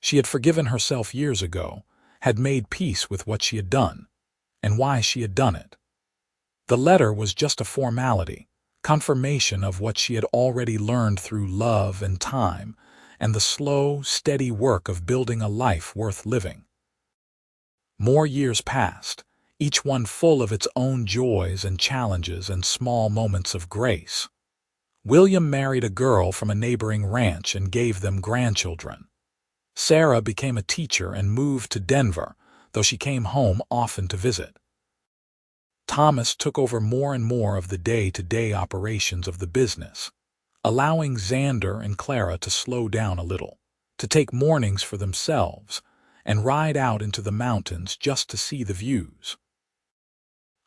She had forgiven herself years ago, had made peace with what she had done, and why she had done it. The letter was just a formality, confirmation of what she had already learned through love and time, and the slow, steady work of building a life worth living. More years passed, each one full of its own joys and challenges and small moments of grace. William married a girl from a neighboring ranch and gave them grandchildren. Sarah became a teacher and moved to Denver, though she came home often to visit. Thomas took over more and more of the day-to-day operations of the business, allowing Xander and Clara to slow down a little, to take mornings for themselves, and ride out into the mountains just to see the views.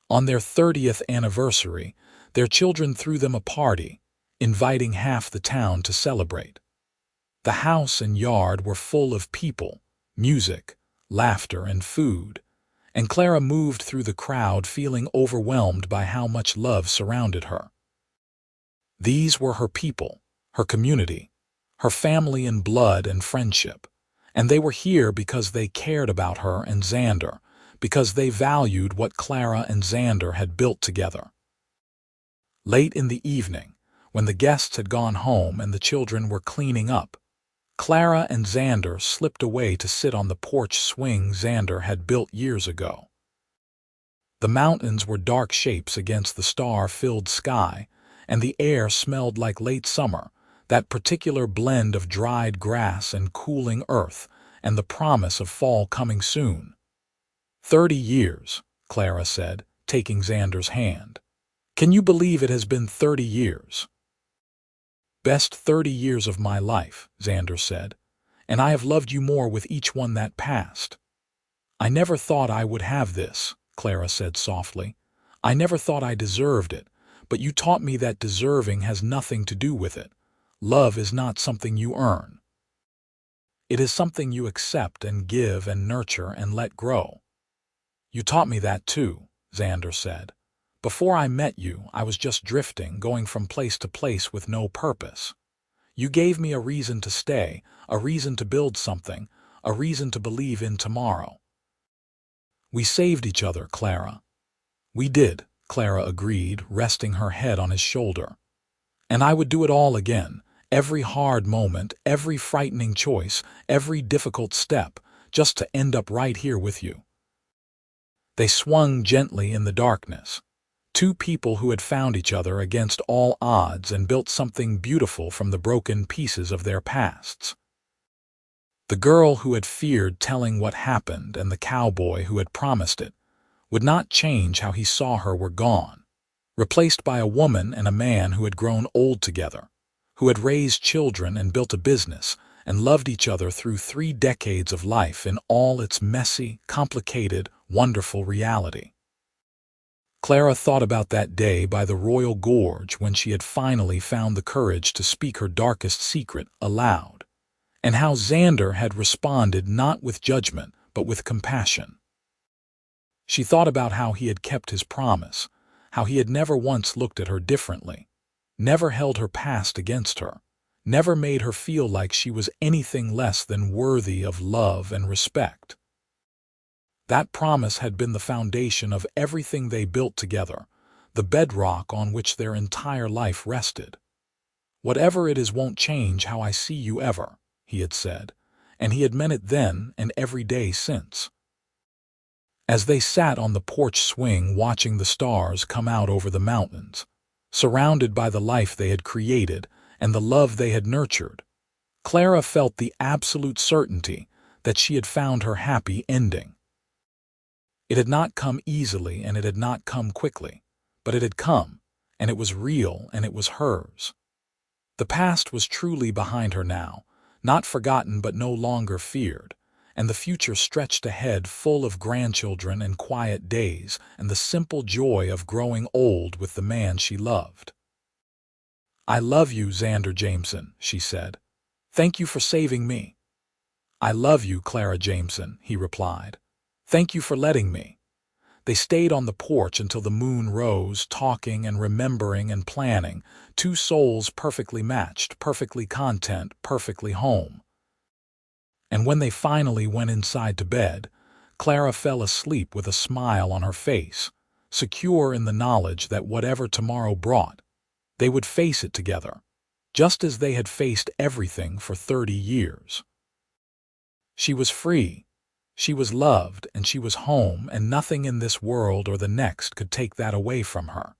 On their 30th anniversary, their children threw them a party, inviting half the town to celebrate. The house and yard were full of people, music, laughter, and food, and Clara moved through the crowd feeling overwhelmed by how much love surrounded her. These were her people, her community, her family in blood and friendship, and they were here because they cared about her and Xander, because they valued what Clara and Xander had built together. Late in the evening, when the guests had gone home and the children were cleaning up, Clara and Xander slipped away to sit on the porch swing Xander had built years ago. The mountains were dark shapes against the star-filled sky, and the air smelled like late summer, that particular blend of dried grass and cooling earth, and the promise of fall coming soon. 30 years, Clara said, taking Xander's hand. Can you believe it has been 30 years? Best 30 years of my life, Xander said, and I have loved you more with each one that passed. I never thought I would have this, Clara said softly. I never thought I deserved it, but you taught me that deserving has nothing to do with it. Love is not something you earn. It is something you accept and give and nurture and let grow. You taught me that too, Xander said. Before I met you, I was just drifting, going from place to place with no purpose. You gave me a reason to stay, a reason to build something, a reason to believe in tomorrow. We saved each other, Clara. We did, Clara agreed, resting her head on his shoulder. And I would do it all again, every hard moment, every frightening choice, every difficult step, just to end up right here with you. They swung gently in the darkness. Two people who had found each other against all odds and built something beautiful from the broken pieces of their pasts. The girl who had feared telling what happened and the cowboy who had promised it would not change how he saw her were gone, replaced by a woman and a man who had grown old together, who had raised children and built a business and loved each other through 3 decades of life in all its messy, complicated, wonderful reality. Clara thought about that day by the Royal Gorge when she had finally found the courage to speak her darkest secret aloud, and how Xander had responded not with judgment but with compassion. She thought about how he had kept his promise, how he had never once looked at her differently, never held her past against her, never made her feel like she was anything less than worthy of love and respect. That promise had been the foundation of everything they built together, the bedrock on which their entire life rested. Whatever it is won't change how I see you ever, he had said, and he had meant it then and every day since. As they sat on the porch swing watching the stars come out over the mountains, surrounded by the life they had created and the love they had nurtured, Clara felt the absolute certainty that she had found her happy ending. It had not come easily and it had not come quickly, but it had come, and it was real and it was hers. The past was truly behind her now, not forgotten but no longer feared, and the future stretched ahead full of grandchildren and quiet days and the simple joy of growing old with the man she loved. I love you, Xander Jameson, she said. Thank you for saving me. I love you, Clara Jameson, he replied. Thank you for letting me. They stayed on the porch until the moon rose, talking and remembering and planning, 2 souls perfectly matched, perfectly content, perfectly home. And when they finally went inside to bed, Clara fell asleep with a smile on her face, secure in the knowledge that whatever tomorrow brought, they would face it together, just as they had faced everything for 30 years. She was free. She was loved, and she was home, and nothing in this world or the next could take that away from her.